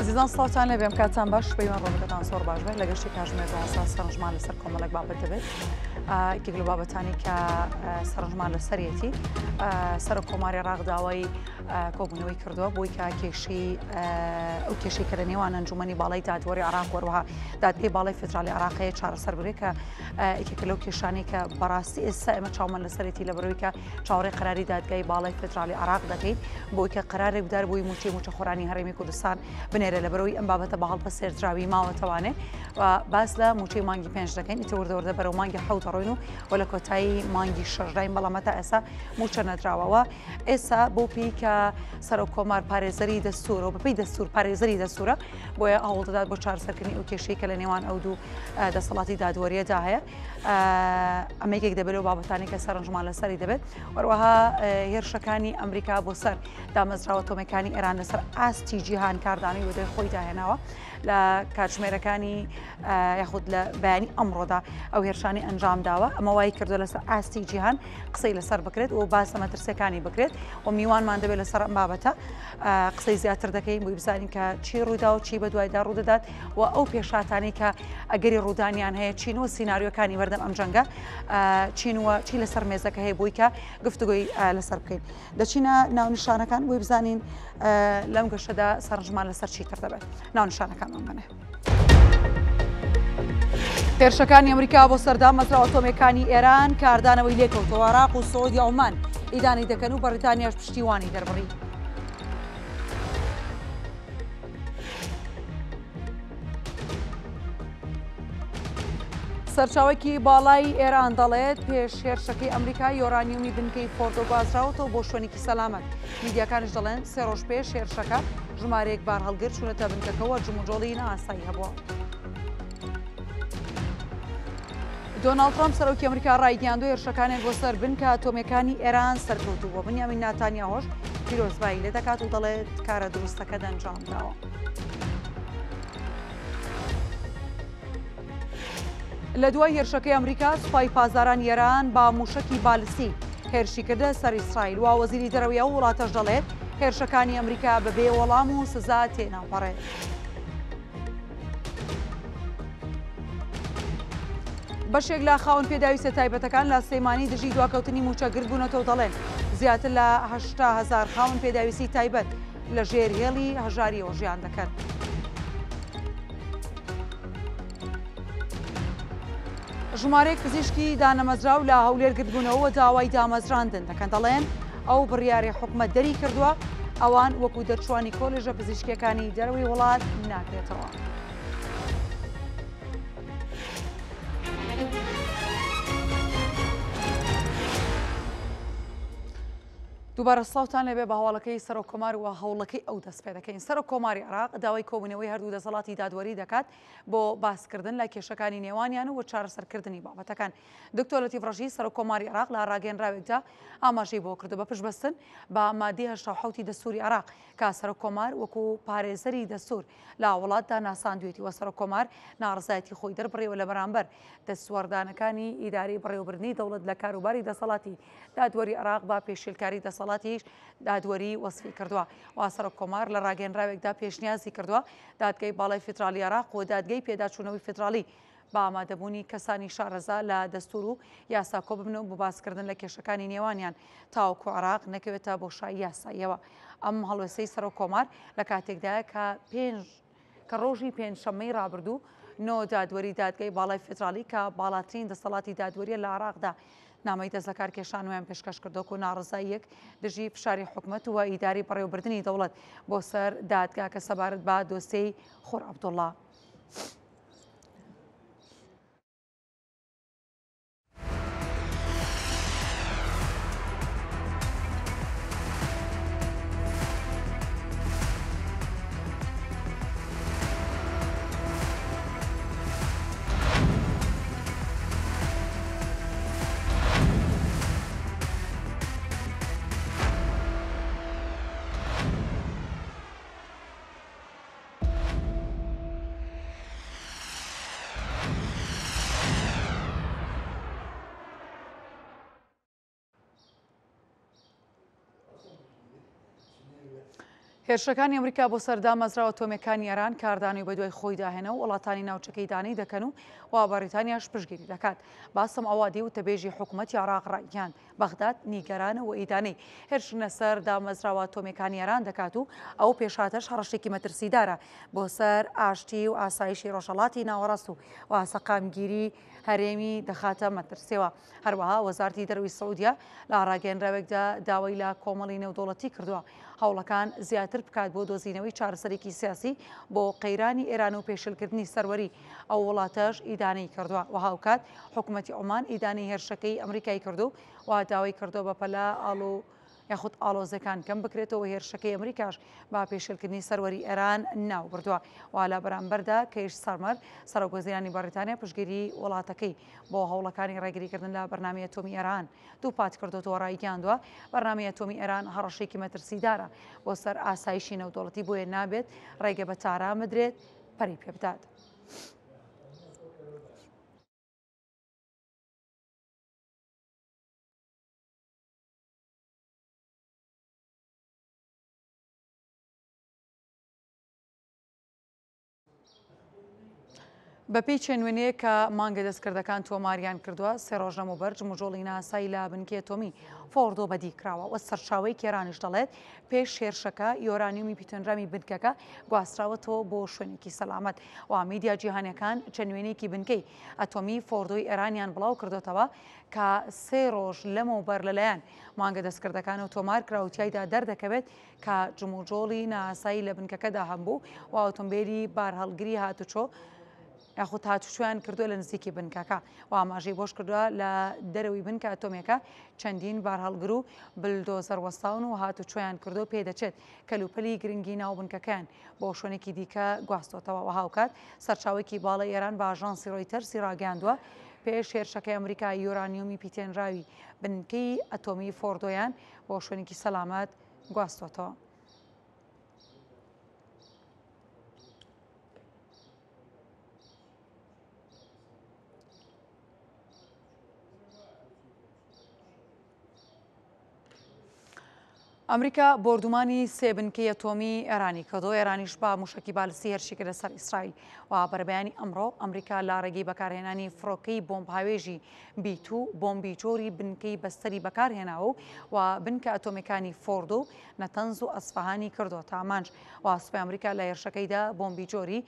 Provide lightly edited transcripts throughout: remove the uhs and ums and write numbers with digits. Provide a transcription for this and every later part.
عزیزان سڵاوتان لێبێ کاتان باش بەیوان ڕۆژەکەتان سۆر باش بێت لە گەشتی کاژمێر سەرنجمان لەسەر کۆمەڵێک بابەت دەبێت یەکێک لە بابەتانی کە سەرنجمان لەسەرەتی سەر کۆماری عێراق داوای کۆبوونەوەی کردووە بۆی کە ئەو کێشەی کە لە نێوان ئەنجومەنی باڵای دادوەری عێراق وەروەها دادگای باڵای فێدرالی عێراقەیە چارەسەر بکرێت کە یەکێک لەو کێشانەی کە بەڕاستی ئێستا ئێمە چاومە لەسەرەتی لە بەرەوەی کە چاوەڕێی قەراری دادگای باڵای فێدرالی عێراق دەکەین بۆی کە قەرارێک بدار بۆی موچە خۆرانی هەرێمی کوردستان بنێرە لە بەرەوەی ئەم بابەتە بە هەڵبە سێرراوی ماوەتەوانێ و باس لە موچەی مانگی 5 دەکەین ئیتر وردەوردە بەرەو مانگی 7 ڕۆین و لە کۆتایی مانگی 6 داین بەڵام تا ئێستا موچە نەدراوەوە ئێستا بۆ پێی کە سەرۆک کۆمار پارێزەری دەستورە و بەپێی دەستور پارێزەری دەستورە بۆیە هەوڵ دەدات بۆ چارەسەرکردنی ئەو کێشەی کە لە نێوان ئەو دوو دەسەڵاتی دادوەریەدا هەیە ئەمە یەکێک دەبێت و بابەتانی کە سەرنجمان لەسەری دەبێت وەروەها هێرشەکانی ئەمریکا بۆ سەر دامەزراوە تۆمەکانی ئێران لەسەر ئاستی جیهان کاردانی و دەی خۆی داهێناوە لە کاتژمێرەکانی یاخود لە بەیانی ئەمڕۆدا ئەو هێرشانی ئەنجام داوە ئەمە وای کردو لەسەر ئاستی جیهان قسەی لەسەر بکرێت و باسە مەترسیەکانی بکرێت و میوانمان دەبێت لەسەر ئەم بابەتە قسەی زیاتر دەکەین بۆی بزانین کە چی ڕوودا و چی بە دوایدا ڕوودەدات و ئەو پێشاتانی کە ئەگەری ڕوودانیان هەیە چینەوە سیناریۆکانی بەردەم ئەم جەنگە چینوە چی لەسەر مێزەکە هەیە بۆی کە گفتوگۆی لەسەر بکەین دەچینە ناونیشانەکان بۆی بزانین لەم گەشەدا سەرنجمان لەسەر چیتر دەبێت ناونیشانەکان ئەمانە هێرشەکانی ئەمریکا بۆ سەردام مەزراوە ئەتۆمەکانی ئێران کاردانەوەی لێکەوتەوە عێراق و سعودی عومان ئیدانی دەکەن و بەریتانیاش پشتیوانی دەربڕی سەرچاوێکی باڵای ئێران دەڵێت پێش هێرشەکەی ئەمریکا یۆرانیومی بنکەی فۆردۆ بازراوەتەوە بۆ شوێنێکی سەلامەت میدیاکانش دەڵێن 3 ڕۆژ پێش هێرشەکە ژمارەیەک بار هەڵگر چوونەتە بنکەکەەوە جموجۆڵی نائاسایی هەبووە. دۆناڵد ترامپ سەرۆکی ئەمریکا ڕایگەیاندووە هێرشەکانێک بۆ سەر بنکە ئەتۆمەکانی ئێران سەرکەوتووە بنیامین ناتانیاهۆش پیرۆزبایی لێ دەکات و دەڵێت کارە دروستەکە دەنجام داوە. لە دوای هێرشەکەی ئەمریکا سوپای پازاران ئێران با موشکی بالسی هێرشی کردە سەر ئیسرائیل و وەزیری دەرەوەیە و وڵاتەش دەڵێت هێرشەکانی ئەمریکا بەبێ وەڵام و سزا تێناپەڕێت. بەشێک لە خاوەن پێداویستە تایبەتەکان لە سلەیمانی دژی دواکەوتنی موچەگرت بوونەتەوە دەڵێن زیاتر لە 800,000 خاوەن پێداویستی تایبەت لە ژێر هێڵی هەژاریەوە ژیان دەکەن. ژمارەیەک پزیشکی دانەمەزراو لە هەولێرگرتبوونەوە داوای دامەزراندن دەکەن دەڵێن ئەو بڕیاری حکومەت دەری کردووە ئەوان وەکو دەرچوانی کۆلێژە پزیشکیەکانی دەرەوەی وڵات ناکرێتەوە. دووبارە سڵاوتان لێبێ بە هەواڵەکەی سەرۆک کۆمار و هەوڵەکەی ئەو دەست پێ دەکەین. سەرۆک کۆماری عێراق داوای کۆبوونەوەی هەردوو دەسەڵاتی دادوەری دەکات بۆ باسکردن لە کێشەکانی نێوانیان و چارەسەرکردنی بابەتەکان. دکتۆر لەتیف ڕەشید سەرۆک کۆماری عێراق لە ڕاگەیەنراوێکدا ئاماژەی بۆ کردو بە پشتبەستن بە مادەی 87 دەستوری عێراق کە سەرۆک کۆمار وەکو پارێزەری دەستور لە وڵاتدا ناساندوێتی و سەرۆک کۆمار ناڕزایەتی خۆی دەربڕێەوە لە بەرامبەر دەسوەردانەکانی ئیداری بڕێوەبردنی دەوڵەت لە کاروباری دەسەڵاتی دادوەری عێراق با پێشێلکاری دەسەڵاتیش دادوەری وەسفی کردووە و سەرۆک کۆمار لە ڕاگەیەنراوێکدا پێشنیازی کردووە دادگای باڵای فێدرالی عێراق و دادگای پێداچوونەوەی فێدرالی با ئامادەبوونی کەسانی شارەزا لە دەستور و یاسا کۆ ببن و بۆ باسکردن لە کێشەکانی نێوانیان تاوەکو عێراق نەکەوێتە بۆشایی یاساییەوە. ئەم هەڵوێستەی سەرۆک کۆمار لە کاتێکدایە کە ڕۆژی پێنجشەممەی ڕابردوو نۆ دادوەری دادگای باڵای فێدرالی کە باڵاترین دەسەڵاتی دادوەریە لە عێراقدا نامەی دەستەکار کێشانویان پێشکەش کردووە و ناڕزاییەک دژی فشاری حکومەت و ئیداری بەڕێوەبردننی دەوڵەت بۆ سەر دادگا کە سەبارەت بە دۆسەی خۆر عەبدوڵڵا. هێرشەکانی ئەمریکا بۆ سەردام مەزراوە ئەتۆمیەکانی ئێران کاردانی بە دوای خۆی داهێنە و وڵاتانی ناوچەکەی دانەی دەکەن و وا بەریتانیاش پشتگیری دەکات. باسم ئەوادی و تەبێژی حکوومەتی عراق ڕایگەاند بەغداد نیگەرانە و ئیدانەی هێرشنە سەر دامەزراوە ئەتۆمیەکانی ئێران دەکات و ئەو پێشاتەش هەڕەشێکی مەترسیدارە بۆ سەر ئاشتی و ئاسایشی ڕۆژهەڵاتی ناوەڕاست و سەقامگیری هەرێمی دەخاتە مەترسیەوە. هەروەها وەزارەتی دەروی سعودیا لە ڕاگەیەنراوێکدا داوای لە کۆمەڵی نێودوڵەتی کردووە هەوڵەکان زیاتر بکات بۆ دۆزینەوەی چارەسەرێکی سیاسی بۆ قەیرانی ئێران و پێشلکردنی سەروەری ئەو وڵاتەش ئیدانەی کردووە و هاوکات حکوومەتی عۆمان ئیدانی هێرشەکەی ئەمریکای کردو و داوای کردو بە پەلا یاخود ئاڵۆزەکان کەم بکرێتەوە هێرشەکەی ئەمریکاش با پێشلکردنی سەروەری ئێران ناو بردووە والا بەرامبەردا کەیش سەرمەر سەرۆکوەزیرانی بەریتانیا پشتگیری وڵاتەکەی بۆ هەوڵەکانی ڕێگریکردن لە بەرنامەی ئەتۆمی ئێران دوو پات کردوەوە ڕایگەاندووە بەرنامەی ئەتۆمی ئێران هەڕەشێکی مەترسیدارە بۆ سەر ئاسایشی نەودوڵەتی بۆیە نابێت ڕێگە بە تارا بدرێت پەری پێ بدات. بەپێی چێنوێنەیە کە مانگە دەستکردەکان تۆماریان کردووە سێ ڕۆژ لەمەوبەر جموجۆڵی ناسایی لە بنکەی ئەتۆمی فۆردۆ بەدی کراوە و سەرچاوەی کێرانیش دەڵێت پێش هێرشەکە یۆرانیومی پیتەنرامی بنکەکە گواستراوەتەوە بۆ شوێنێکی سەلامەت و میدیا جیهانیەکان چەنوێنێکی بنکەی ئەتۆمی فۆردۆی ئێرانیان بڵاو کردوتەوە کە سێ ڕۆژ لەمەوبەر لەلایەن مانگە دەستکردەکان و تۆمار کراوتیایدا دەردەکەوێت کە جموجۆڵی ناسایی لە بنکەکەدا هەمبوو و ئۆتۆمبیلی بارهەڵگری هاتوچۆ یاخود هاتوچۆیان کردووە لە نزیکی بنکەکە و ئاماژەی بۆش کردووە لە دەرەوەی بنکە ئەتۆمیەکە چەندین بارهەڵگر و بلدۆزەر وەستاون و هاتوچۆیان کردو پێدەچێت کەلوپەلی گرنگی ناو بنکەکەیان بۆ شوێنێکی دیکە گواستۆتەوە و هاوکات سەرچاوێکی باڵی ئێران بە ئاژانسی ڕۆیتەرسی ڕاگەاندووە پێش هێرشەکەی ئەمریکا یۆرانیومی پیتێنراوی بنکەی ئەتۆمی فۆردۆیان بۆ شوێنێکی سەلامەت گواستۆتەوە. ئەمریکا بردومانی سێ بنکەی ئەتۆمی ئێرانی کردو ئێرانیش با موشکی بالستی هەرشی کرد لەسەر ئیسرائیل و بەربەیانی ئەمڕۆ ئەمریکا لە ڕێگەی بەکارهێنانی فڕۆکەی بۆمب هاوێژی B2 بۆمبی جۆری بنکەی بەستەری بەکارهێناوە و بنکە ئەتۆمیەکانی فۆردۆ و نەتەنز و ئەسفەهانی کردو تا مانج و سوپای ئەمریکا لە هێرشەکەیدا بۆمبی جۆری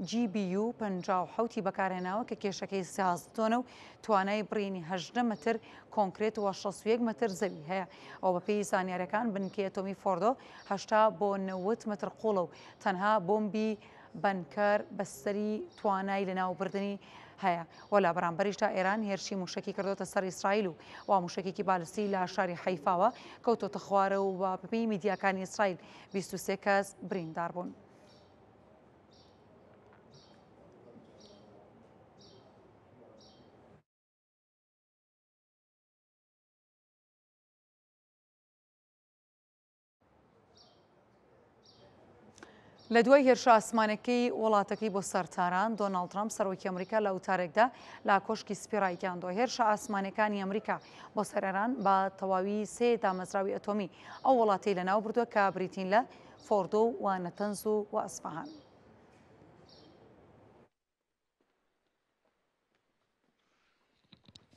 GBU 57 بەکارهێناوە کە کێشەکەی 13 تۆنە و توانای بڕینی 18 متر کۆنکرێت و 61 متر زەوی هەیە ئەو بەپێی زانیاریەکان بنکەی ئەتۆمی فۆردۆ 80 بۆ 90 متر قوڵە و تەنها بۆمبی بەنکەر بەستەری توانای لەناوبردننی هەیە و لە بەرامبەریشدا ئێران هێرشی موشکی کردوتە سەر ئیسرائیل و موشکێکی بالستی لە شاری حەیفاوە کەوتۆتە خوارە و بە بەپێی میدیاکانی ئیسرائیل 23 کەس بریندار بوون. لە دوای هێرشە ئاسمانەکەی وڵاتەکەی بۆ سەرتاران دۆناڵد ترامپ سەرۆکی ئەمریکا لە وتارێکدا لا کۆشکی سپیڕایگەاندووە هێرشە ئاسمانەکانی ئەمریکا بۆ سەرێران بە تەواوی سێ دامەزراوی ئەتۆمی ئەو وڵاتی لەناو بردووە کە بریتین لە فۆردۆ و نەتەنز و ئەسفەهان.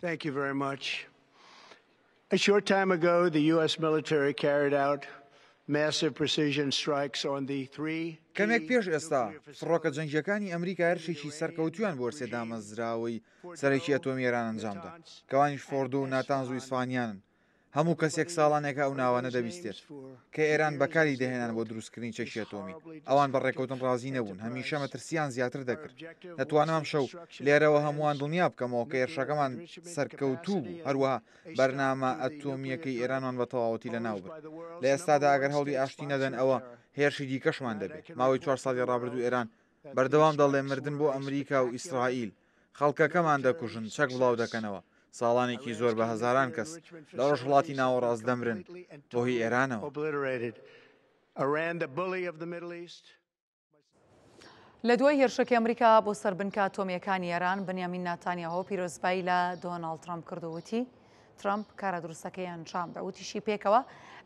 Thank you very much. A short time ago, the U.S. military carried out massive precision strikes on the three کەمێک پێش ئێستا فڕۆکە جەنگیەکانی ئەمریکا هەرشێکی سەرکەوتویان بۆ سێ دامەزراوەی سەرەکی ئەتۆمی ئێران ئەنجامدا کەوانیش فۆردۆ و ناتانز و ئیسفانیانن هەموو کەسێک ساڵانێکە ئەو ناوانە دەبیستێت کە ئێران بەکاری دەهێنان بۆ دروستکردنی چەکی ئەتۆمی ئەوان بە ڕێکەوتن ڕازی نەبوون هەمیشە مەترسیان زیاتر دەکرد دەتوانم ئەم شەو لێرەوە هەمووان دڵنیا بکەمەوە کە هێرشەکەمان سەرکەوتوو بوو هەروەها بەرنامە ئەتۆمیەکەی ئێرانمان بە تەواوەتی لەناو برد لە ئێستادا ئەگەر هەوڵی ئاشتی نەدەن ئەوە هێرشی دیکەشمان دەبێت ماوەی 4 ساڵی ڕابردوو ئێران بەردەوام دەڵێ مردن بۆ ئەمریکا و ئیسرائیل خەڵکەکەمان دەکوژن چەک بڵاو دەکەنەوە ساڵانێکی زۆر بە هەزاران کەس لە ڕۆژهەڵاتی ناوەڕاست دەمرن بۆ هی ئێرانەوە. لە دوای هێرشەکەی ئەمریکا بۆ سەربنکە ئەتۆمیەکانی ئێران بنیامین ناتانیاهۆ پیرۆزبایی لە دۆناڵد ترامپ کردووتی ترامپ کارە دروستەکەی ئەنجام دا وتیشی پێکەوە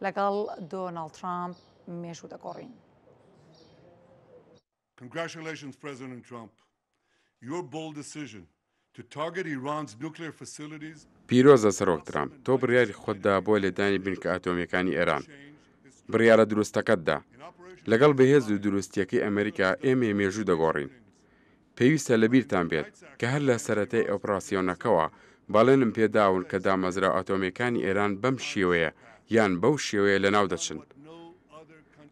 لەگەڵ دۆناڵد ترامپ مێژوو دەگۆڕین. Congratulations, President Trump. Your bold decision to target Iran's nuclear facilities پیرۆزە سەرۆک ترامپ تۆ بڕیاری خۆتدا بۆ لێدانی بنکە ئاتۆمیەکانی ئێران بڕیارە دروستەکەتدا لەگەڵ بەهێز و دروستیەکەی ئەمریکا ئێمە مێژوو دەگۆڕین. پێویستە لەبیرتان بێت کە هەر لە سەرەتای ئۆپراسیۆنەکەەوە باڵێنم پێداون کە دامەزرا ئاتۆمیەکانی ئێران بەم شێوەیە یان بەو شێوەیە لەناو دەچن.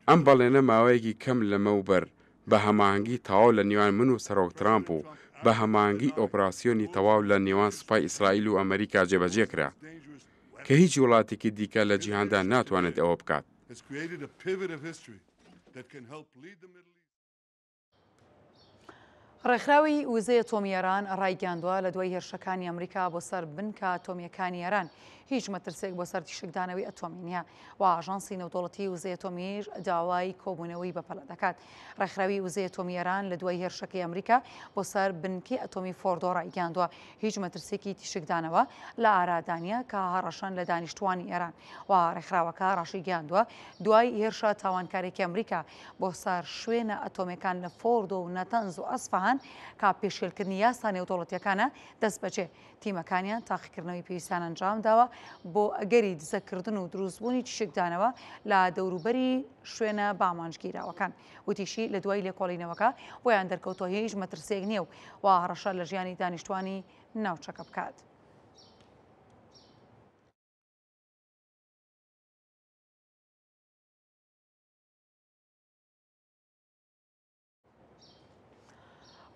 ئەم بەڵێنە ماوەیەکی کەم لەمەوبەر بە هەماهەنگی تەواو لە نێوان من و سەرۆک ترامپ و بە هەماهەنگی ئۆپراسیۆنی تەواو لە نێوان سوپای ئیسرائیل و ئەمریکا جێبەجێکرا کە هیچ وڵاتێکی دیکە لە جیهاندا ناتوانێت ئەوە بکات. ڕێکخراوی وزەی ئەتۆمی ئێران ڕایگەاندووە لە دوای هێرشەکانی ئەمریکا بۆ سەر بنکە ئەتۆمیەکانی ئێران هیچ مەترسێک بۆ سەر تیشکدانەوەی ئەتۆمی نییە و ئاژانسی نەوتۆڵەتی وزەی ئەتۆمیش داوای کۆبوونەوەی بەپەڵە دەکات. ڕێکخراوی وزەی ئەتۆمی ئێران لە دوای هێرشەکەی ئەمریکا بۆ سەر بنکی ئەتۆمی فۆردۆ ڕایگەاندووە هیچ مەترسێکی تیشکدانەوە لە ئارادانیە کە هەڕەشەن لە دانیشتوانی ئێران و ڕێکخراوەکە ڕاشی گەاندووە دوای هێرشە تاوانکارێکی ئەمریکا بۆ سەر شوێنە ئەتۆمیەکان لە فۆردۆ و نەتەنز و ئەسفەهان کا پێشێلکردنی یاسا نێودوڵەتیەکانە دەست بەجێ تیمەکانیان تاقیکردنەوەی پێویستیان ئەنجام داوە بۆ ئەگەری دزەکردن و دروستبوونی تیشکدانەوە لە دەوروبەری شوێنە بامانجگیراوەکان وتیشی لە دوای لێکۆڵینەوەکە بۆیان دەرکەوتۆ هیچ مەترسێک نییە و هەڕەشە لە ژیانی دانیشتوانی ناوچەکە بکات.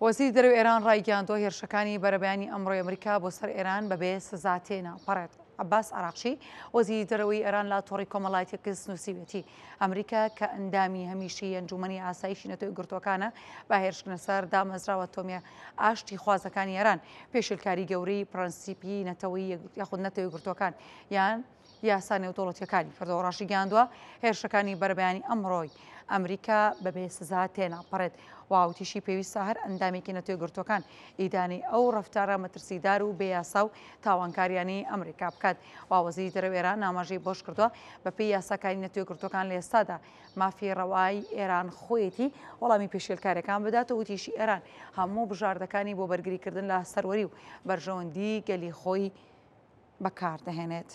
وەزیری دەرەوەی ئێران ڕایگەاندووە هێرشەکانی بەرەبەیانی ئەمڕۆی ئەمریکا بۆ سەر ئێران بەبێ سزا تێناپەڕێت. عباس عراقچی وەزیری دەرەوەی ئێران لە تۆڕی کۆمەڵایەتێکی نووسیوێتی ئەمریکا کە ئەندامی هەمیشەی ئەنجومەنی ئاسایشی نەتەوەی گرتوەکانە بە هێرشکردنە سەر دامەزراوە ئەتۆمیە ئاشتی خوازەکانی ئێران پێشێلکاری گەورەی پرەنسیپی نەتەوەی یاخود نەتەوەی گرتوەکان یان یاسا نێودوڵەتیەکانی کردەوە. ڕاشی گەاندووە هێرشەکانی بەرەبەیانی ئەمڕۆی ئەمریکا بەبێ سزا تێناپەڕێت واوتیشی پێویستە هەر ئەندامێکی نەتوێ گرتوەکان ئیدانی ئەو ڕەفتارە مەترسیدار و بێیاسا و تاوانکاریانی ئەمریکا بکات. وەزیری دەرەوەی ئێران ئاماژەی بۆش کردووە بەپێی یاساکانی نەتوێ گرتوەکان لە ئێستادا مافی ڕەوای ئێران خۆیەتی وەڵامی پێشێلکارەکان بدات و وتیشی ئێران هەموو بژاردەکانی بۆ بەرگریکردن لە سەروەری و بەرژەوەندی گەلی خۆی بەکاردەهێنێت.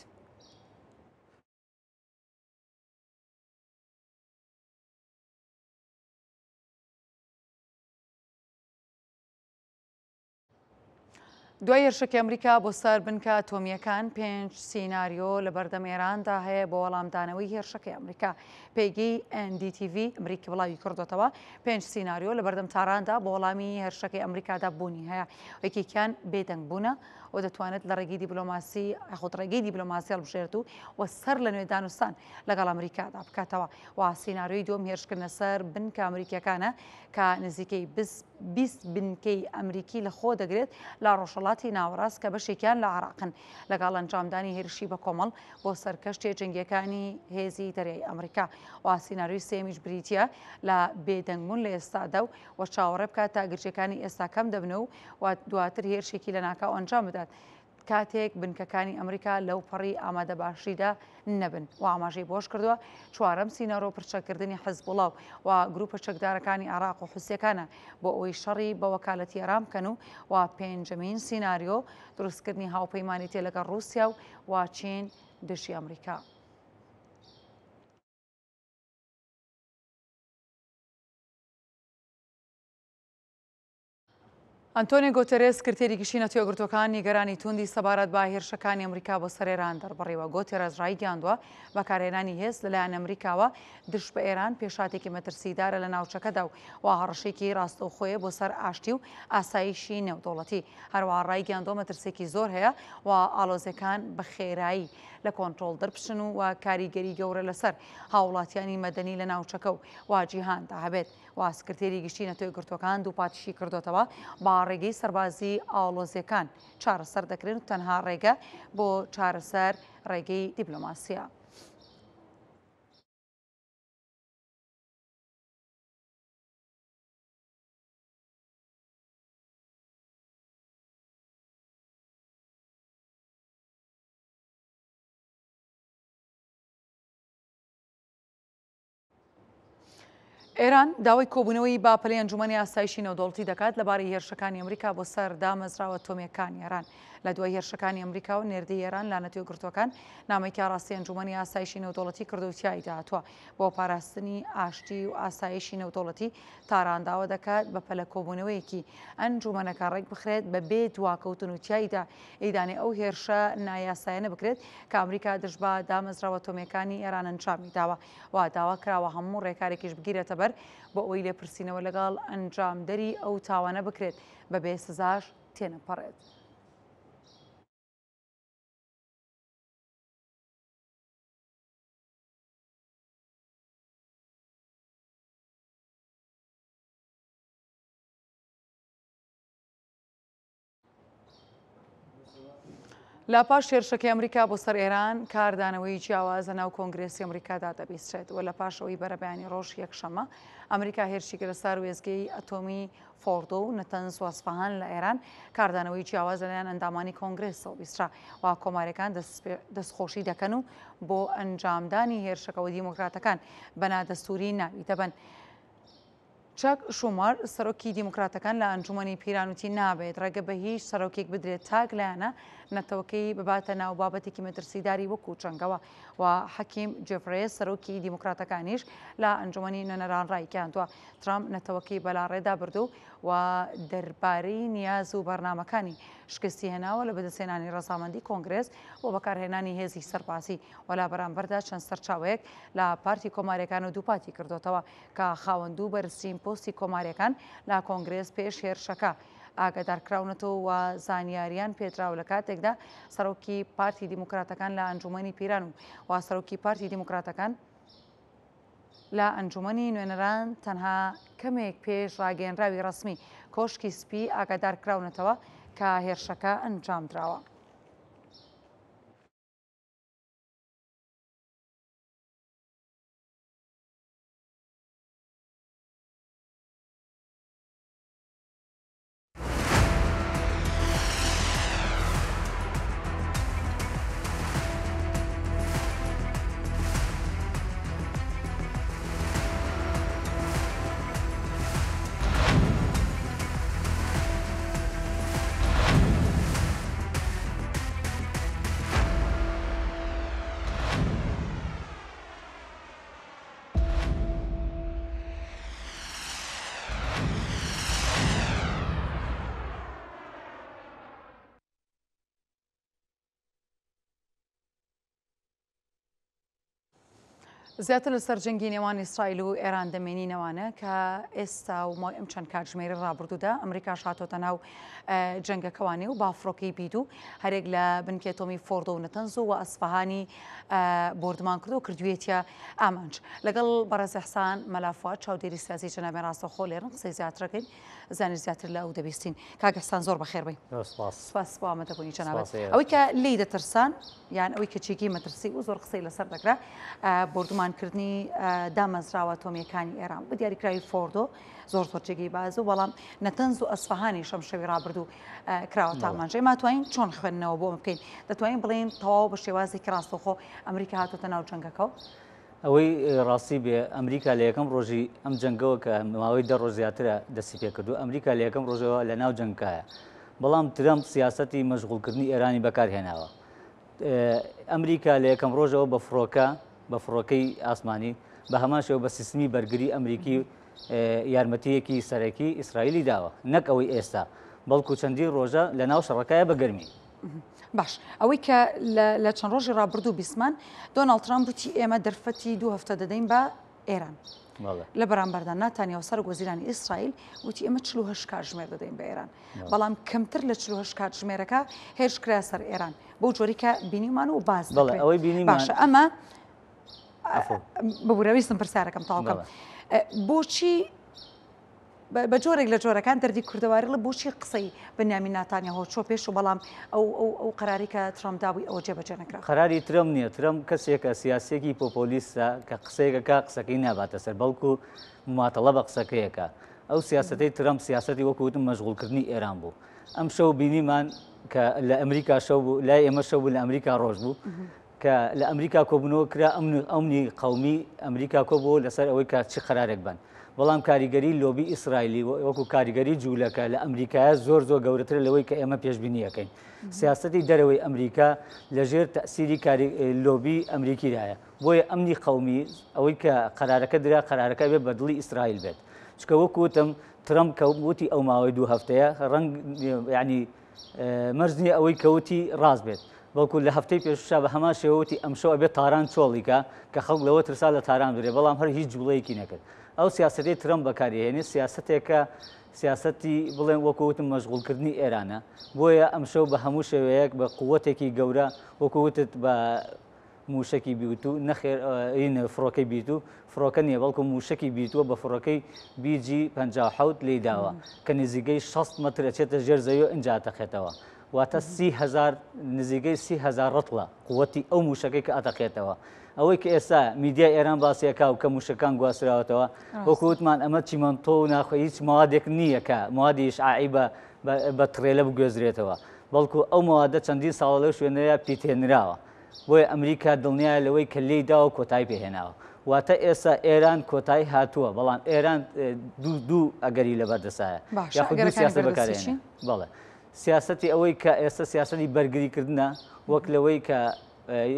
دوای هێرشەکەی ئەمریکا بۆ سەر بنکە ئەتۆمیەکان 5 سیناریۆ لە بەردەم ئێراندا هەیە بۆ وەڵامدانەوەی هێرشەکەی ئەمریکا. پێگەی NDTV ئەمریکی وڵاوی کردوتەوە 5 سیناریۆ لە بەردەم تاراندا بۆ وەڵامی هێرشەکەی ئەمریکادا بوونی هەیە. یەکێکیان بێدەنگ بوونە و دەتوانێت لە ڕێگەی دیبلۆماسی خۆت ڕێگەی دیبلۆماسی هەڵبژێرێت و سەر لە نوێ دانوستان لەگەڵ ئەمریکادا بکاتەوە. و سیناریۆی دووەم هێرشکردنە سەر بنکە ئەمریکیەکانە کە نزیکەی 20 بنکەی ئەمریکی لە خۆ دەگرێت لە ڕۆژهەڵاتی ناوەڕاست کە بەشێکیان لە عێراقن لەگەڵ ئەنجامدانی هێرشی بە کۆمەڵ بۆ سەرکەشتێ جەنگیەکانی هێزی دەریای ئەمریکا. و سیناریۆی سێمیش بریتە لە بێدەنگبوون لە ئێستادا و چاوەڕێ بکات تا گرچەکانی ئێستا کەم دەبنە و دواتر هێرشێکی لە ناکاو ئەنجام بدات کاتێک بنکەکانی ئەمریکا لەو پەڕی ئامادە باشیدا نەبن. و ئاماژەی بۆش کردووە چوارەم سینەرۆ پرچەکردنی حزبوڵاو و گروپە چەکدارەکانی عێراق و حوسیەکانە بۆ ئەوەی شەڕی بە وەکالەتی ئێران بکەن و پێنجەمین سیناریۆ دروستکردنی هاوپەیمانی تێ لەگەڵ رووسیا و چین دژی ئەمریکا. ئەنتۆنیۆ گۆتێرێس سکرتێری گشتی نەتەوە گرتوەکان نیگەرانی توندی سەبارەت با هێرشەکانی ئەمریکا بۆ سەر ئێران دەربڕیوە. گۆتێرێس ڕایگەاندووە بەکارهێنانی هێز لەلایەن ئەمریکاوە دژ بە ئێران پێشاتێکی مەترسیدارە لە ناوچەکەدا و هەڕەشێکی ڕاستەوخۆیە بۆ سەر ئاشتی و ئاسایشی نێودوڵەتی. هەروەها ڕایگەاندووە مەترسێکی زۆر هەیە و ئاڵۆزەکان بە خێرایی لە کۆنتڕۆڵ دەربچن و کاریگەری گەورە لەسەر هاوڵاتیانی مەدەنی لە ناوچەکە و جیهاندا هەبێت. و سکرتێری گشتی نەتەوەی گرتوەکان دوو پاتیشی کردوتەوە با ڕێگەی سەربازی ئاڵۆزیەکان چارەسەر دەکرێن و تەنها ڕێگە بۆ چارەسەر ڕێگەی دیبلۆماسیە. ئێران داوای کۆبوونەوەی باپەلی ئەنجومەنی ئاسایشی نێودوڵەتی دەکات لەبارەی هێرشەکانی ئەمریکا بۆ سەر دامەزراوە ئەتۆمیەکانی ئێران لە دوای هێرشەکانی ئەمریکا و نێردەی ئێران لا نەتوێگرتوەکان نامەیەکی ڕاستی ئەنجومەنی ئاسایشی نێودوڵەتی کردوتیایی داهاتووە بۆ پاراستنی ئاشتی و ئاسایشی نێودوڵەتی تاڕانداوە دەکات بە پەلە کۆبوونەوەیەکی ئەنجومەنەکە ڕێک بخرێت بە بێ دواکەوتن و تیایدا ئەیدانێ ئەو هێرشە نایاسایانە بکرێت کە ئەمریکا دژبا دامەزراوە ئەتۆمیەکانی ئێران ئەنجامی داوە وا داوا کراوە هەموو ڕێکارێکیش بگیرێتە بەر بۆ ئەوەی لێپرسینەوە لەگەڵ ئەنجامدەری ئەو تاوانە بکرێت بە بێ سزاش تێنەپەڕێت. لا پاش هێرشەکەی ئەمریکا بۆ سەر ئێران کاردانەوەی جیاوازە ناو کۆنگرێسی ئەمریکادا دەبیسترێت و لە پاشەوەی بەرەبیانی ڕۆژ یەکشەمە ئەمریکا هێرشی کرد سەر وێزگەی ئەتۆمی فۆردۆ و نەتەنز و ئەسفەهان لە ئێران کاردانەوەی جیاواز لەلایەن ئەندامانی کۆنگرێسەوە بیسترا و کۆمارەکان دەستخۆشی دەکەن و بۆ ئەنجامدانی هێرشەکەەوە دیموکراتەکان بەنا دەستوری ناوی دەبن. چاک شومار سەرۆکی دیموکراتەکان لە ئەنجومەنی پیرانوتی نابێت ڕێگە بە هیچ سەرۆکێک بدرێت تاک لایەنە نەتەوەکەی بباتە ناو بابەتێکی مەترسیداری وەکو چەنگەوە و حەکیم جێفرێس سەرۆکی دیموکراتەکانیش لە ئەنجومەنی نوێنەران ڕایگەاندووە ترامپ نەتەوەکەی بەلاڕێدا بردو و دەربارەی نیاز و بەرنامەکانی شکستی هێناوە لە بەدەستهێنانی ڕەزامەندی کۆنگرێس بۆ بەکارهێنانی هێزی سەرباسی وەلا بەرامبەردا چەند سەرچاوەیەک لە پارتی کۆماریەکان و دووپاتی کردوتەوە کە خاوەندوو بەرزترین پۆستی کۆماریەکان لە کۆنگرێس پێش هێرشەکە ئاگادارکراونەتەوە و زانیاریان پێدراو لە کاتێکدا سەرۆکی پارتی دیموکراتەکان لە ئەنجومەنی پیران و سەرۆکی پارتی دیموکراتەکان لە ئەنجومەنی نوێنەران تەنها کەمێک پێش ڕاگەیەنراوی ڕسمی کۆشکی سپی ئاگادارکراونەتەوە کە هێرشەکە ئەنجام دراوە. زیاتر لەسەر جەنگی نێوان ئیسرائیل و ئێران دەمێنینەوانە کە ئێستا و مای ئەم چەند کاتژمێری ڕابردوودا ئەمریکاش هاتۆتە ناو جەنگەکەوانی و بافڕۆکەی بیت و هەرێک لە بنکەی ئەتۆمی فۆردۆ و نەتەنز و ئەسفەهانی بۆردمان کرد و کردوێتە ئامانج لەگەڵ بەڕێز ئەحسان مەلافوات چاودێری سیاسی جەنابێ ڕاستەوخۆ لێرن قسەی زیاترەکەین زانیر زیاتر لە ئەو دەبیستین کاک ئەحسان زۆر بەخێر بێ. سپاس بۆ ئامادەبوونی جەنابێت. ئەوەی کە لی دەترسان یان ئەوەی کە چێکی مەترسی و زۆر قسەی لەسەر دەکرا بۆردمانکردنی دامەزراوە ئەتۆمیەکانی ئێران بە دیاریکراوی فۆردۆ زۆر جێگەی باز و بەڵام نەتەنز و ئەسفەهانی شەم شەوی ڕابردوو کراوە تامانجێ ماتوانین چۆن خوێندنەوە بۆ بکەین دەتوانین بڵێن تەواو بە شێوازێکی ڕاستەوخۆ ئەمریکا هاتوتە ناو جەنگەکەەوە. ئەوەی ڕاستی بێ ئەمریکا لە یەکەم ڕۆژی ئەم جەنگەوە کە ماوەی 10 ڕۆژ زیاترە دەستی پێ کردو ئەمریکا لە یەکەم ڕۆژەوە لە ناو جەنگکایە بەڵام ترەمپ سیاسەتی مەشغوڵکردنی ئێرانی بەکارهێناوە. ئەمریکا لە یەکەم ڕۆژەوە بە فڕۆکەی ئاسمانی بە هەمان شێوە بە سیستمی بەرگری ئەمریکی یارمەتیەکی سەرەکی ئیسرائیلی داوە نەک ئەوەی ئێستا بەڵکو چەندین ڕۆژە لە ناو شەڕەکایە بە گەرمی. باش ئەوەی کە لە چەند ڕۆژی ڕابردوو بیسمان دۆناڵد ترامپ وتی ئێمە دەرفەتی 2 هەفتە دەدەین بە ئێران لە بەرامبەردا ناتانیاوە سەر وەزیرانی ئیسرائیل وتی ئێمە 48 کاتژمێر دەدەین بە ئێران بەڵام کەمتر لە 48 کاتژمێرەکە هێرش کرا سەر ئێران بۆ جۆری کە بینیمان و باز باشە ئەمە بەبوورەویستم پرسیارەکەم تاواکەم بۆچی بە جۆرێک لە جۆرەکان دەردی کوردەواری لە بۆچی قسەی بنیامین ناتانیاهۆ چۆ پێش و بەڵام ئەو قەراری کە ترامپ داوی ئەوە جێبەجێ نەکرا. قەراری ترامپ نییە ترامپ کەسێکە سیاسێکی پۆپۆلیستە کە قسەیەکە قسەکەی ناباتە سەر بەڵکو مماتەڵە بە قسەکەیەکە ئەو سیاسەتەی ترامپ سیاسەتی وەکوتم مەشغوڵکردنی ئێران بوو ئەم شەو بینیمان کە لە ئەمریکا شەو بوو لای ئێمە شەو بوو لە ئەمریکا ڕۆژ بوو کە لە ئەمریکا کۆبوونەوە کرا ئەمنی قەومی ئەمریکا کۆبوو لەسەر ئەوەی کە چی قەرارێک بن بەڵام کاریگەری لۆبی ئیسرائیلی وەکو کاریگەری جوولەکە لە ئەمریکایە زۆر گەورەتر لەوەی کە ئێمە پێشبینیەکەین. سیاسەتی دەرەوەی ئەمریکا لەژێر تەسیری لۆبی ئەمریکیدایە، بۆیە ئەمنی قەومی ئەوەی کە قەرارەکە درا قەرارەکە بێت بە دڵی ئیسرائیل بێت. چکە وەکوتم ترەمپ کەوتی ئەو ماوەی 2 هەفتەیە ڕەنگ ینی مەرجنی ئەوەی کەوتی ڕاست بێت، بەڵکو لە هەفتەی پێشوشا بە هەمان شێوەتی ئەمشەوە بێت تاران چۆڵیکە کە خەڵک لەوە ترسا لە تاران درێ، بەڵام هەر هیچ جوڵەیەکی نەکرد. ئەو سیاسەتی ترەمپ بەکارهێنێت سیاسەتێکە سیاسەتی بڵێن وەکوتم مەشغوڵکردنی ئێرانە، بۆیە ئەمشەو بە هەموو شێوەیەک بە قووەتێکی گەورە وەکووتت بە موشکی بیوت و نەخێر فڕۆکەی بیت و فڕۆکە نییە بەڵکو موشکی بیتووە بە فڕۆکەی بیجی 57 لێ داوە کە نزیگەی 6 مەتر ئەچێتە ژێر زەوی و ئینجا تەخێتەوە، واتە 30,000 نزیگەی 30,000 ڕەتڵە قووەتی ئەو موشەکەی کە ئەتەخێتەوە. ئەوەی کە ئێستا میدیای ئێران باسیەکە و کە موشەکان گواسراوەتەوە وەکووتمان ئەمە چیمەنتۆ و ناخۆ هیچ ماوادێک نییە کە موادی ئیشعاعی بە ترێلە بگوێزرێتەوە، بەڵکو ئەو ماوادە چەندین ساڵە لەو شوێنەیە پیتێنراوە، بۆیە ئەمریکا دڵنیایە لەوەی کە لێی داوە کۆتایی پێهێناوە. واتە ئێستا ئێران کۆتایی هاتووە، بەڵام ئێران دوو ئەگەری لەبەردەسایە یاخود دوو سیاسەت بەکارهێنێ. بەڵێ سیاسەتی ئەوەی کە ئێستا سیاسەتی بەرگریکردنە وەک لەوەی کە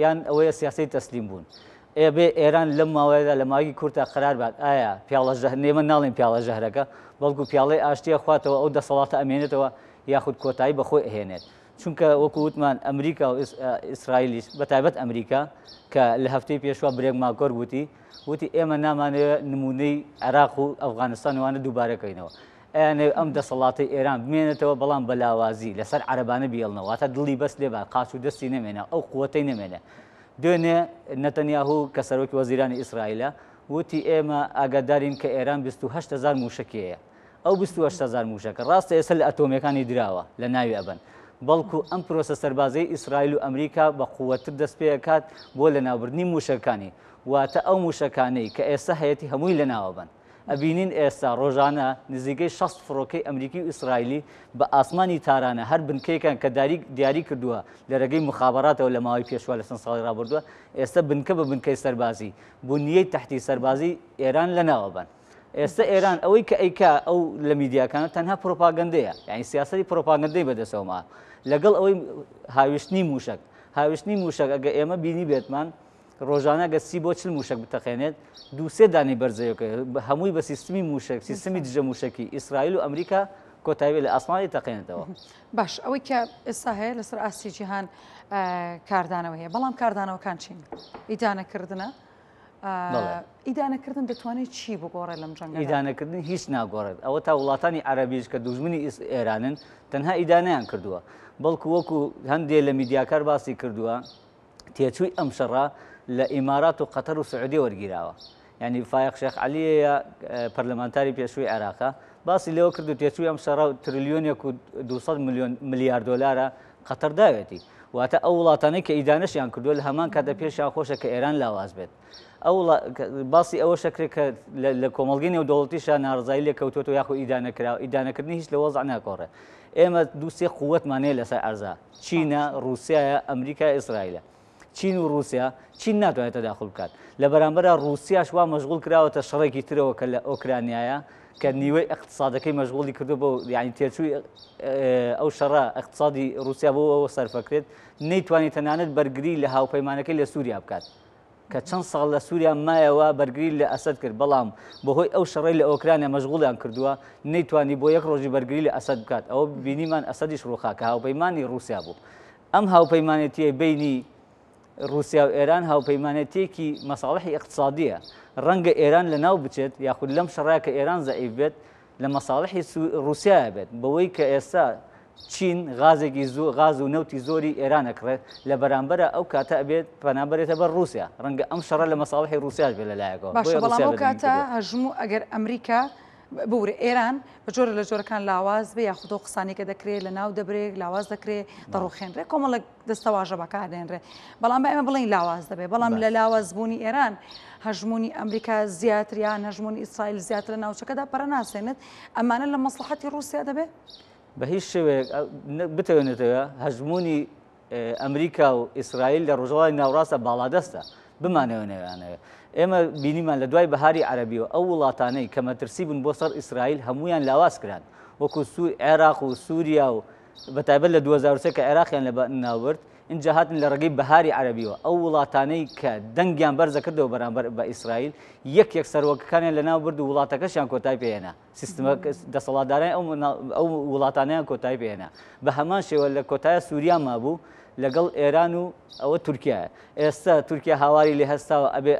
یان ئەوەیە سیاسی تەسلیم بوون. ئێبێ ئێران لەم ماوەیەدا لە ماوەی کورتا قەرار بات ئایا پیاڵە ژەهر نێمە ناڵێن پیاڵە ژەهرەکە، بەڵکو پیاڵەی ئاشتیە خواتەوە ئەو دەسەڵاتە ئەمێنێتەوە یاخود کۆتایی بەخۆی ئەهێنێت. چونکە وەکو وتمان ئەمریکا و ئیسرائیلیش بەتایبەت ئەمریکا کە لە هەفتەی پێشوە برێک ماکۆر وتی ئێمە نامانەوە نمونەی عێراق و ئەفغانستانوانە دووبارەکەینەوە، ئەیانێ ئەم دەسەڵاتی ئێران بمێنێتەوە بەڵام بەلاوازی لەسەر عەرەبانە بیڵنەوە، واتە دڵی بەس لێبا قاچ و دەستی نەمێنە ئەو قووەتەی نەمێنێ. دوێنێ نەتەنیاهوو کە سەرۆکی وەزیرانی ئیسرائیلە وتی ئێمە ئاگادارین کە ئێران 28,000 موشکەیە، ئەو 28,000 موشەکە ڕاستە ئێستا لە ئەتۆمیەکانی دراوە لە ناوی ئەبن، بەڵکو ئەم پرۆسە سەربازەی ئیسرائیل و ئەمریکا بە قووەتر دەست پێکات بۆ لە ناوبردنی موشەکانی، واتە ئەو موشەکانەی کە ئێستا هەیەی هەمووی لە ناوەبن. ئەبینین ئێستا ڕۆژانە نزیگەی 6 فڕۆکەی ئەمریکی و ئیسرائیلی بە ئاسمانی تارانە هەر بنکەیەکان کە دیاری کردووە لە ڕێگەی مخابراتەوە لە ماوەی پێشوە لە چەند ساڵی ڕابردووە، ئێستا بنکە بە بنکەی سەربازی بوونیەی تەحتی سەربازی ئێران لە ناوەبن. ئێستا ئێران ئەوەی کە ئەیکا ئەو لە میدیاکانە تەنها پرۆپاگەندەیە، یعنی سیاسەتی پرۆپاگەندەی بەدەستەوەما لەگەڵ ئەوەی هاویشتنی موشک ئەگە ئێمە بینی بێتمان ڕۆژانە گە 30 بۆ 40 موشک بتەخێنێت 2-3 دانی بەرزەیەکە هەمووی بە سیستمی موشک سیستمی دژە موشکی ئیسرائیل و ئەمریکا کۆتایی لە ئاسمانی تەقێنێتەوە. باش ئەوەی کە ئێستا هەیە لەسەر ئاسی جیهان کاردانەوە هەیە، بەڵام کاردانەوەکان چین؟ ئیدانەکردنە ئیدانەکردن دەتوانێت چی بگۆڕێت لەم جەنگە؟ ئیدانەکردن هیچ ناگۆڕێت. ئەوە تا وڵاتانی عەرەبیش کە دوژمنی ئێرانن تەنها ئیدانەیان کردووە، بەڵکو وەکو هەندێک لە میدیاکار باسی کردووە تێچووی ئەم شەڕە لە ئیمارات و قەتەر و سعودی وەرگیراوە. یعنی فایق شێخ عەلیەیە پەرلەمانتاری پێشووی عێراقا باسی لەوە کرد و تێچووی ئەم شەڕە تریلیۆنێک و 200 ملیار دۆلارە قەتەر داوێتی، واتە ئەو وڵاتانەی کە ئیدانەشیان کردووە لە هەمان کاتە پێشیان خۆشە کە ئێران لاواز بێت. ئەو باسی ئەوە شەکرێت کە لە کۆمەڵگەی نێودەوڵەتیشان ناڕزایی لێ کەوتوێتەوە یاخۆ ئیدانەکراوە، ئیدانەکردنی هیچ لە وەزع ناکۆڕێ. ئێمە 2-3 قووەتمانەیە لەسەر ئەرزا، چینە، رووسایە، ئەمریکا، ئیسرائیلە. چین و رووسیا چین ناتوانێت تەداخل بکات، لە بەرامبەرە رووسیاش وا مەشغوڵ کراوەتە شەڕێکی ترەوە کە لە ئۆکرانیایە کە نیوەی اقتصادەکەی مەشغوڵی کردو بۆ یعنی تێچووی ئەو شەڕە اقتصادی رووسیا بۆ ئەوە سەرفەکرێت نەیتوانێت تەنانەت بەرگری لە هاوپەیمانەکەی لە سووریا بکات کە چەند ساڵ لە سووریا مایەوە بەرگری لە ئەسەد کرد، بەڵام بەهۆی ئەو شەڕەی لە ئۆکرانیا مەشغوڵیان کردووە نەیتوانی بۆ یەک ڕۆژی بەرگری لە ئەسەد بکات. ئەوە بینیمان ئەسەدیش ڕووخا کە هاوپەیمانی رووسیا بوو. ئەم هاوپەیمانێتیە بینی رووسیا و ئێران هاوپەیمانێتێکی مەساڵحی اقتصادیە، ڕەنگە ئێران لە ناو بچێت یاخود لەم شەڕەیە کە ئێران زەعیف بێت لە مەساڵحی رووسایە بێت، بەوەی کە ئێستا چین غاز و نەوتی زۆری ئێران ئەکڕێت لە بەرامبەرە ئەو کاتە ئەبێت پەنابەرێتە بەر رووسیا، ڕەنگە ئەم شەڕە لە مەساڵحی رووسیاش بێت لەلایەکەوە. باشە، بەڵام ئەو کاتە هەژموو ئەگەر ئەمریکا بورێ ئێران بە جۆرە لە جۆرەکان لاواز بێ یاخودۆ قسانی کە دەکرێت لە ناو دەبرێت لاواز دەکرێت دەڕوخێنرێ کۆمەڵک دەستەواژە بەکاردێنرێ، بەڵام ئێمە بڵین لاواز دەبێت، بەڵام لە لاوازبوونی ئێران هەژموونی ئەمریکا زیاتر یان هەژموونی ئیسرائیل زیاتر لە ناوچەکەدا پەرەناسێنێت، ئەمانە لە مەسلحەتی رووسیا دەبێت؟ بە هیچ شێوەیەک بتەوێنێتەوە هەژموونی ئەمریکا و ئیسرائیل لە ڕۆژەڵاتی ناوڕاستە باڵادەستە، بمانەوە نێوانەوە ئێمە بینیمان لە دوای بەهاری عەرەبیەوە ئەو وڵاتانەی کە مەترسی بوون بۆ سەر ئیسرائیل هەمویان لاواز کران وەکو عێراق و سووریا و بەتایبەت لە 2003 کە عێراقیان لە ناوبرد اینجا هاتن لە ڕێگەی بەهاری عەرەبیەوە ئەو وڵاتانەی کە دەنگیان بەرزە کردەوە بەرامبەر بە ئیسرائیل یەک سەرۆکەکانیان لە ناو برد و وڵاتەکەشیان کۆتای پێهێنا سیستەمە دەسەڵاتداران ئەو وڵاتانیان کۆتای پێهێنا بە هەمان شێوە لە کۆتایە سووریا مابوو لەگەڵ ئێران و ئەوە تورکیایە ئێستا تورکیا هاواری لێ هەستاوە ئەبێ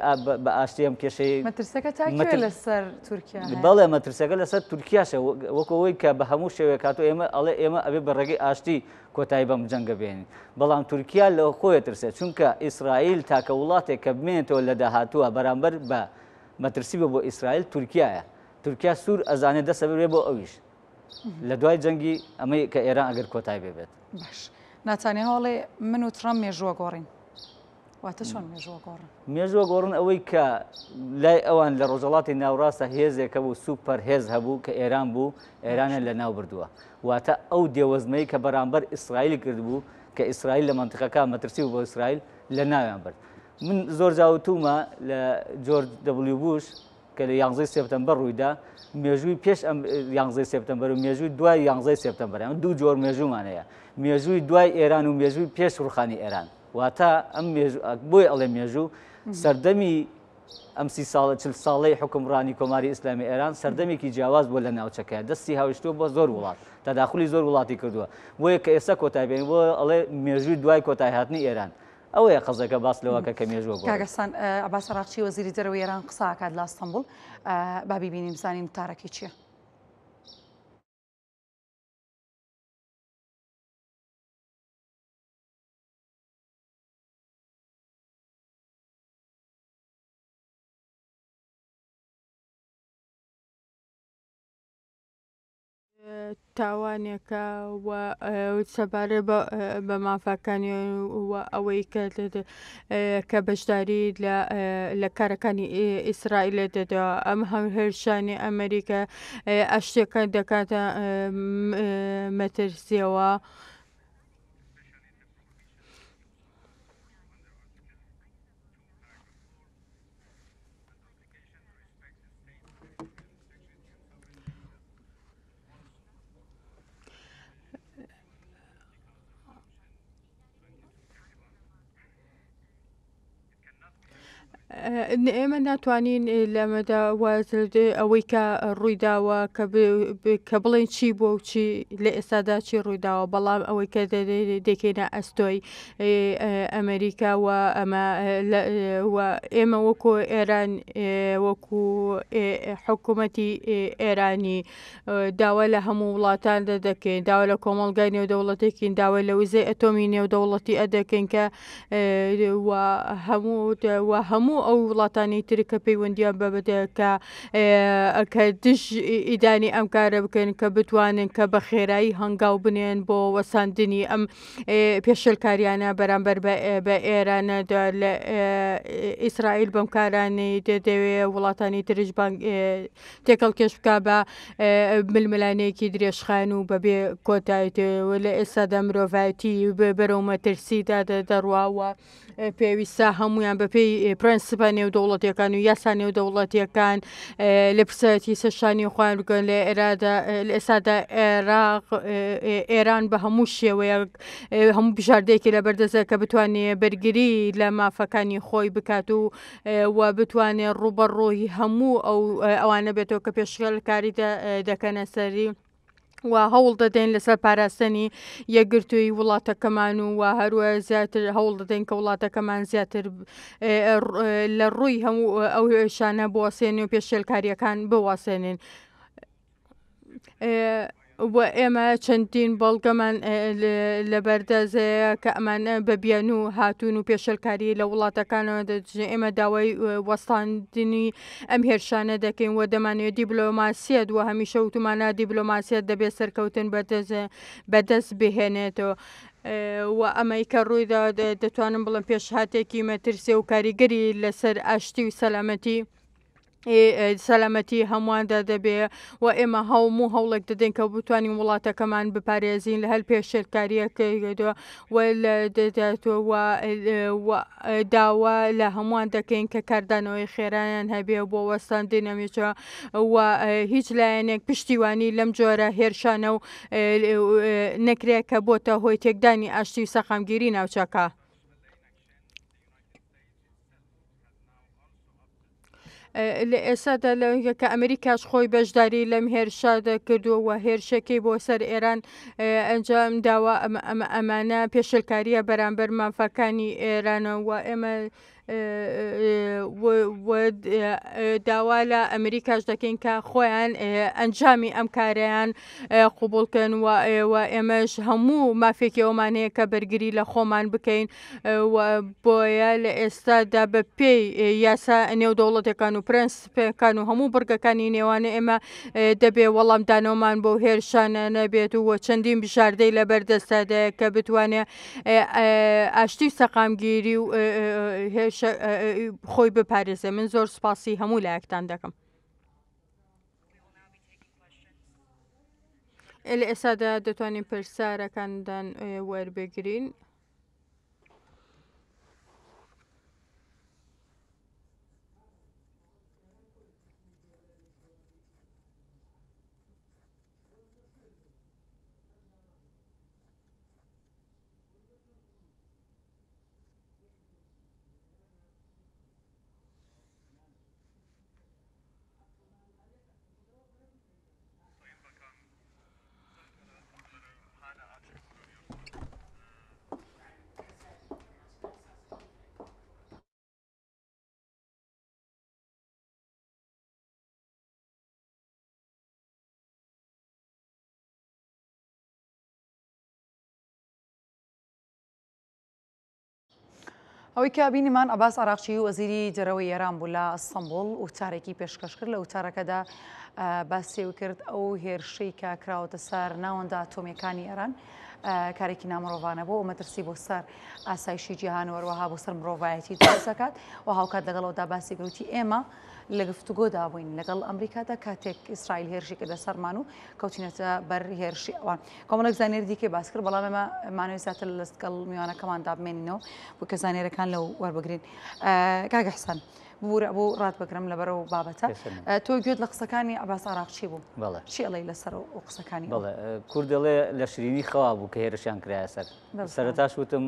بە ئاشتیم کێشەی مەترسەکە تاکوێ لەسەر تورکیا بەڵێ مەترسەکە لەسەر تورکیاشە وەکەوەی کە بە هەموو شێوەیە کاتۆ ئێمە ئەڵێ ئێمە ئەبێ بە ڕێگەی ئاشتی کۆتایی بەم جەنگە بێنین بەڵام تورکیا لە خۆیە ترسێ چونکە ئیسرائیل تاکە وڵاتێک کە بمێنێتەوە لە داهاتووە بەرامبەر بە مەترسی بە بۆ ئیسرائیل تورکیایە تورکیا سوور ئەزانێت دەسە بێ بۆ ئەویش لە دوای جەنگی ئەمەی کە ئێران ئەگەر کۆتای بێت باش ناتانێ هەڵێ من و ترەم مێژووە گۆڕین واتە چۆن مێژووە گۆڕن مێژووە گۆڕن ئەوەی کە لای ئەوان لە ڕۆژەڵاتی ناوڕاستە هێزێکە بوو سوپەر هێز هەبوو کە ئێران بوو ئێرانە لە ناو بردووە واتە ئەو دێوەزمەی کە بەرامبەر ئیسرائیل کرد بوو کە ئیسرائیل لە منتیقەکە مەترسی بۆ ئیسرائیل لە ناویان برد من زۆر جاوتومە لە جۆرج دەبلیو بوش کە لە 11 سپتەمبەر ڕوویدا مێژووی پێش ئەم 11 سپتەمبەر و مێژووی دوای 11 سپتەمبەر ئەم دوو جۆر مێژوومانەیە مێژووی دوای ئێران و مێژووی پێش ڕوخانی ئێران واتە ئەم بۆی ئەڵێ مێژوو سەردەمی ئەم 40 ساڵەی حکومڕانی کۆماری ئیسلامی ئێران سەردەمێکی جیاواز بۆ لە ناوچەکەیە دەستی هاوشتووە بۆ زۆر وڵات تەداخلی زۆر وڵاتی کردووە بۆیە کە ئێستا کۆتای بێن بۆ ئەڵێ مێژووی دوای کۆتای هاتنی ئێران ئەوەیە قەزەکە باس لەوەکە کە مێژووە بۆ کاگەستان عەباس عراقچی وەزیری دەرەوەی ئێران قسە ئاکات لە ئەستەمبوڵ با بیبینیم زانین تارەکەی چییە تاوانێکە سەبارە بە مافەکانی ئەوەی کە بەشداری لە کارەکانی ئیسرائیلە دەدەوە ئەم هەرشانی ئەمریکا ئەشتێکە دەکاتە مەترسیەوە ئێمە ناتوانین لەمەدا ئەوەی کە ڕوویداوە کە بڵێن چی بۆ و چی لە ئێستادا چی ڕوویداوە بەڵام ئەوەی کە دەکەینە ئەستۆی ئەمریکاوە ئێمە وەکو ئێران وەکو حکوومەتی ئێرانی داوا لە هەموو وڵاتان دەکەین داوا لە کۆمەڵگای نێودەوڵەتێکین داوا لە وزەی ئەتۆمی نێودەوڵەتی ئەدەکەین کە هەموو ئەو وڵاتانی ترکە پەیوەندیان بەبێت کە دژ ئیدانی ئەم کارە بکەن کە بتوانن کە بە خێرایی هەنگاو بنێن بۆ وەساندنی ئەم پێشەلکاریانە بەرامبەر بە ئێرانە لە ئیسرائیل بەم کارانی دەوێت وڵاتانی ترش تێکەڵ کێش بکە بە ململانەیەکی درێژخان و بەبێ کۆتاییت لە ئێستادا مرۆڤایەتی بەرەو مەترسیدا دەڕواوە پێویستە هەمویان بەپێی پرەنسپە نێودەوڵەتیەکان و یاسا نێودەوڵەتیەکان لە پرسەتی سەرشانی خۆیان بکەن لە ئێستادا ئێران بە هەموو شێوەیە هەموو بژاردەیەکی لە بەردەستە کە بتوانێت بەرگری لە مافەکانی خۆی بکات و بتوانێت ڕوبەڕۆی هەموو ئەوانە بێتەوە کە پێشکەلکاری دەکەنە سەری و هەوڵ دەدەین لەسەر پاراستنی یەکگرتووی وڵاتەکەمان و هەروە زیاتر هەوڵ دەدەین کە وڵاتەکەمان زیاتر لە ڕووی هەموو ئەو شانە بوەسێنێ و پێشێلکاریەکان بوەسێنین. ئێمە چەندین بەڵگەمان لە بەردەزەیە کە ئەمانە بەبیان و هاتوون و پێشەلکاری لە وڵاتەکانەوە دەجێ ئێمە داوای وەستاندنی ئەم هێرشانە دەکەین و دەمانوێت دیبلۆماسیەت و هەمیشە وتمانە دیبلۆماسیەت دەبێت سەرکەوتن بەدەست بهێنێتەوە و ئەمەی کە ڕوویدا دەتوانم بڵم پێشهاتێکی مەترسێ و کاریگەری لەسەر ئاشتی و سەلامەتی سەلامەتی هەموواندا دەبێ و ئێمە هەموو هەوڵێک دەدەین کە بتوانین وڵاتەکەمان بپارێزین لە هەر پێشێلکاریەکەیەوە داوا لە هەمووان دەکەین کە کاردانەوەی خێرایان هەبێ بۆ وەستاندن ئەمیچە و هیچ لایەنێک پشتیوانی لەم جۆرە هێرشانە و نەکرێت کە بۆتە هۆی تێکدانی ئاشتی و سەقامگیری ناوچەکە. لە ئێستادا کە ئەمریکاش خۆی بەشداری لەم هێرشا دەکردووە و هێرشەکەی بۆ سەر ئێران ئەنجام داوە ئەمانە پێشلکاریە بەرامبەر مافەکانی ئێرانەوە ئێمە داوا لە ئەمریکاش دەکەین کە خۆیان ئەنجامی ئەم کارەیان قوبولکەن و ئێمەش هەموو مافێکی ئەومان هەیە کە بەرگری لە خۆمان بکەین بۆیە لە ئێستادا بە پێی یاسا نێودەوڵەتەکان و پرەنسپەکان و هەموو بڕگەکانی نێوانە ئێمە دەبێ وەڵامدانەوەمان بۆ هێرشانە نەبێت و چەندین بژاردەی لە بەردەستادایە کە بتوانێت ئاشتی سەقامگیری و خۆی بپارێزێ. من زۆر سپاسی هەموو لایەکتان دەکەم. لە ئێستادا دەتوانین پرسیارەکاندان وەربگرین. ئەوەی کە بینیمان ئەباس عراقچی وەزیری دەرەوەی ئێران بوو لە ئەستەمبوڵ وتارێکی پێشکەش کرد لە وتارەکەدا باسی کرد ئەو هێرشەی کە کراوەتە سەر ناوەندە ئاتۆمیەکانی ئێران کارێکی نامرۆڤانە بۆ مەترسی بۆ سەر ئاسایشی جیهان و هەروەها بۆ سەر مرۆڤایەتی دروست دەکات و هاوکات لەگەڵەوەدا باسی کردوتی ئێمە لە گفتوگۆدا بووین لەگەڵ ئەمریکادا کاتێک ئیسرائیل هێرشی کردە سەرمان و کەوتینەتە بەر هێرشی ئەوان. کۆمەڵێک زانێر دیکەی باس کرد بەڵام ئێمە مانەوەی زیاتر لەگەڵ میوانەکەماندا بمێنینەوە بۆ کە زانێرەکان لەو وەربگرین. کاک حەسەن بۆ ڕات بگرم لەبەرەوە بابەتە تۆ گوێت لە قسەکانی ئەباس عراقچی بوو چی ئەڵێی لەسەر ئەو قسەکانی؟ کورد دەڵێ لە شیرینی خەوا بوو کە هێرشیان کرایە سەر سەرەتاش وتم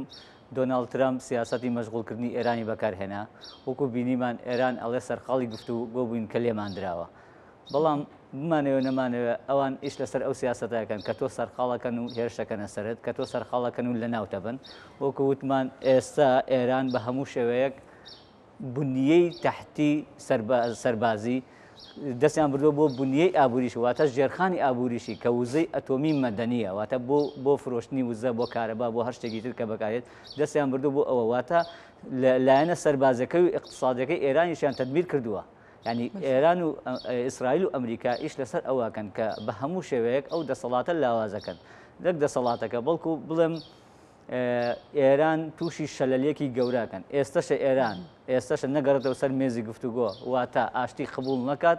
دۆناڵد ترامپ سیاسەتی مەشغوڵکردنی ئێرانی بەکارهێنا وەکو بینیمان ئێران ئەڵێ سەرقاڵی گفتوگۆ بووین کە لێمان درراوە بەڵام بمانەوە نەمانەوە ئەوان ئیش لەسەر ئەو سیاسەتەکەن کە تۆ سەرقاڵەکەن و هێرشەکەنە سەرت کە تۆ سەرقاڵەکەن و لە ناوتە بن وەکو وتمان ئێستا ئێران بە هەموو شێوەیەک بنیەی تەحتی سەربازی دەستیان بردووە بۆ بنیەی ئابووریش واتە ژێرخانی ئابووریشی کە وزەی ئەتۆمی مەدەنیە واتە بۆ فرۆشتنی وزە بۆ کارەبا بۆ هەر شتێکی تر کە بەکارێت دەستیان بردو بۆ ئەوە واتە لایەنە سەربازەکەی و اقتصادەکەی ئێرانیشیان تەدبیر کردووە ینی ئێران و ئیسرائیل و ئەمریکا ئیش لەسەر ئەوەکەن کە بە هەموو شێوەیەک ئەو دەسەڵاتە لاوازەکەن لەک دەسەڵاتەکە بەڵکو بڵێم ئێران تووشی شەلەلێکی گەوراکەن ئێستاشە ئێران ئێستاشە نەگەڕێتەوە سەر مێزی گفتوگۆ واتە ئاشتی قبول نەکات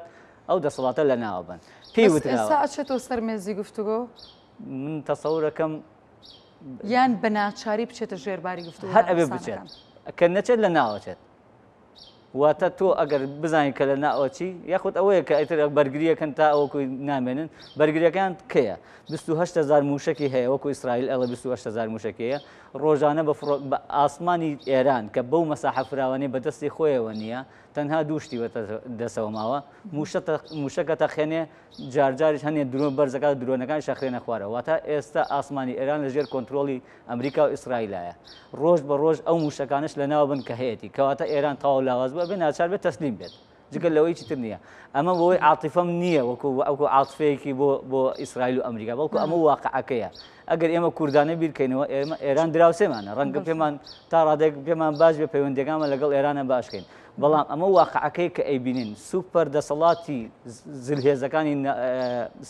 ئەو دەسەڵاتە لە ناوە بن پێی ئێستا ئەچێتەوە سەر مێزی گفتوگۆ من تەسەورەکەم یان بە ناچاری بچێتە ژێرباری گفتوگۆ هەر ئەبێ بچێت کە نەچێت لە ناوەچێت واتە تۆ ئەگەر بزانین کە لە ناوەچی یاخود ئەوەیە کە ئیتر بەرگریەکەن تا ئەوەکوی نامێنن بەرگریەکان کەیە 28,000 موشکی هەیە وەکو ئیسرائیل ئەڵە 28,000 موشکەیە ڕۆژانە بە ئاسمانی ئێران کە بەو مەساحە فراوانەی بەدەستی خۆیەوە نییە تەنها دووشتی دەسەوە ماوە موشەکە تەخێنێ جارجاریش هەنێ درۆن بەرزەکات درۆنەکان شەخرێنە خوارەوە واتە ئێستا ئاسمانی ئێران لەژێر کۆنتترۆلی ئەمریکا و ئیسرائیلایە ڕۆژ بە ڕۆژ ئەو موشەکانش لە ناوە بن کە هەیەی کەواتە ئێران تەواو لاواز بووە بێ ناچار بێت تەسلیم بێت جگەل لەوەی چیتر نییە ئەمە بۆی عاتیفەم نییە وەکو عاتفەیەکی بۆ ئیسرائیل و ئەمریکا بەڵکو ئەمە واقعەکەیە ئەگەر ئێمە کوردانە بیرکەینەوە ئێران دراوسێمانە ڕەنگە پێمان تا ڕادێک پێمان باش بێ پەیوەندەکانمە لەگەڵ ئێرانە باشکەین بەڵام ئەمە واقعەکەی کە ئەیبینین سوپەر دەسەڵاتی زلهێزەکانی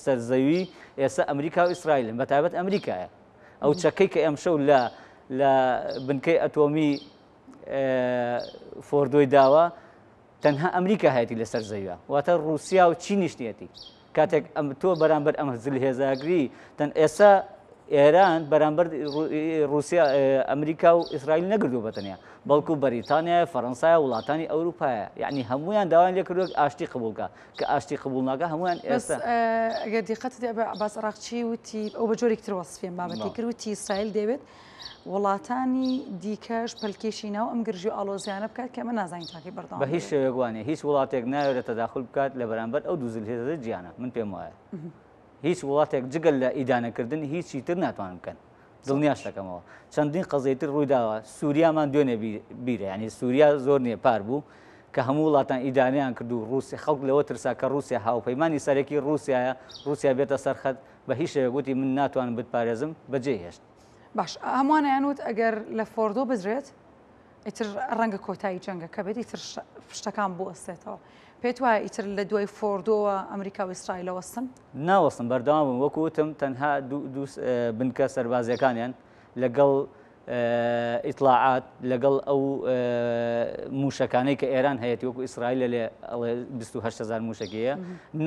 سەرزەوی ئێستا ئەمریکا و ئیسرائیلن بەتایبەت ئەمریکایە ئەو چەکەی کە ئەم شەو لە بنکەی ئەتۆمی فۆردۆی داوە تەنها ئەمریکا هەیەی لەسەر زەویە واتە رووسیا و چینیش نیەتی کاتێک ئەم تۆ بەرامبەر ئەمە هێزاگری تەن ئێستا ئێران بەرامبەر رووسیا ئەمریکا و ئیسرائیل نەگردو بەتەنیا بەڵکو بەریتانیا فەڕەنسایە وڵاتانی ئەوروپایە یعنی هەمویان داوایان لێ کردووە ئاشتی قبولکە کە ئاشتی قبول ناکە هەمویان ئێستا ئەگەر دیقەت باس عراقچی وتی ئەو بە جۆرێکتر وەسفێن بابەتی کرد وتی ئیسرائیل دەوێت وڵاتانی دیکەش پەلکێشی ناو ئەم گرژی و ئاڵۆزیانە بکات کە من نازانین تاکی بەردەوام بە هیچ شێوەیەک وانێ هیچ وڵاتێک ناوێتە تەداخل بکات لە بەرامبەر ئەو دوو زلهێزە جیانە من پێم وایە هیچ وڵاتێک جگەل لە ئیدانەکردن هیچی تر ناتوانن بکەن دڵنیاش دەکەمەوە چەندین قەزەیتر ڕوویداوە سووریامان دوێنێ بیرە ینی سووریا زۆر نییە پار بوو کە هەموو وڵاتان ئیدانیان کرد و رووسی خەڵک لەوە ترسا کە رووسیا هاوپەیمانی سەرەکی رووسایە رووسیا بێتە سەرخەت بە هیچ شێوەیە گوتی من ناتوانم بتپارێزم بەجێ هێشت باش هەمووانیانوت ئەگەر لە فۆردۆ بزرێت ئیتر ڕەنگە کۆتایی جەنگەکە بێت ئیتر شتەکان بۆ ئەستێتەوە پێت وایە ئیتر لە دوای فۆردۆوە ئەمریکا و ئیسرائیل وەستن ناوەستن بەردەوام بوون وەکو وتم تەنها دوو بنکە سەربازیەکانیان لەگەڵ ئیطلاعات لەگەڵ ئەو موشەکانەی کە ئێران هەیەی وەکو ئیسرائیل لێ 28,000 موشکەیە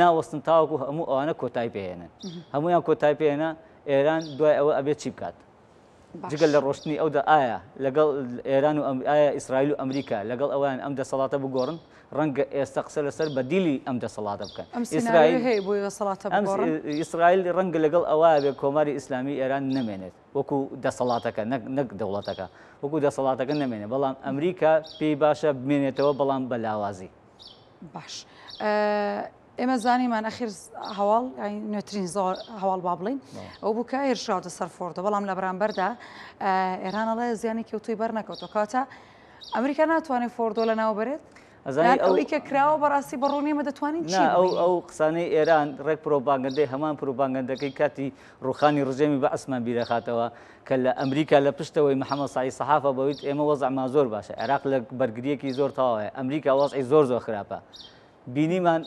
ناوەستن تاوەکو هەموو ئەوانە کۆتایی پێهێنن هەمویان کۆتایی پێهێنا ئێران دوای ئەوە ئەبێت چی بکات جگەل لە ڕۆشتنی ئەودا ئایا لەگەڵ ئێران و ئایا ئیسرائیل و ئەمریکا لەگەڵ ئەویان ئەم دەسەڵاتە بگۆڕن ڕەنگە ئێستا قسە لەسەر بەدیلی ئەم دەسەڵاتە بکەن ئیسرائیل ڕەنگە لەگەڵ ئەوە بێ کۆماری ئیسلامی ئێران نەمێنێت وەکو دەسەڵاتەکە نەک دەوڵەتەکە وەکو دەسەڵاتەکە نەمێنێت بەڵام ئەمریکا پێی باشە بمێنێتەوە بەڵام بە لاوازی باش ئێمە زانیمان ئەخیر هەواڵ نوێترین زۆر هەواڵ با بڵین ئەو بووکە هێرشراوتە سەر فۆردە بەڵام لە بەرامبەردا ئێرانەڵێ زیانی کەوتوی بەرنەکەوتەوە کاتە ئەمریکا ناتوانێت فۆردۆ لە ناو بێت ئەوەی کە کراوە بەڕاستی بەڕوونیمە دەتوانین ئەو قسانەی ئێران ڕێک پرۆپاگەندەی هەمان پرۆپاگەندەکەی کاتی ڕوخانی ڕژێمی بە ئەسمان بیرەخاتەوە کە لە ئەمریکا لە پشتەوەی محەممەد سای سەحافە بەویت ئێمە وەزعمان زۆر باشە عێراق لە بەرگریەکی زۆر تەواوەیە ئەمریکا وەزعی زۆر خراپە بینیمان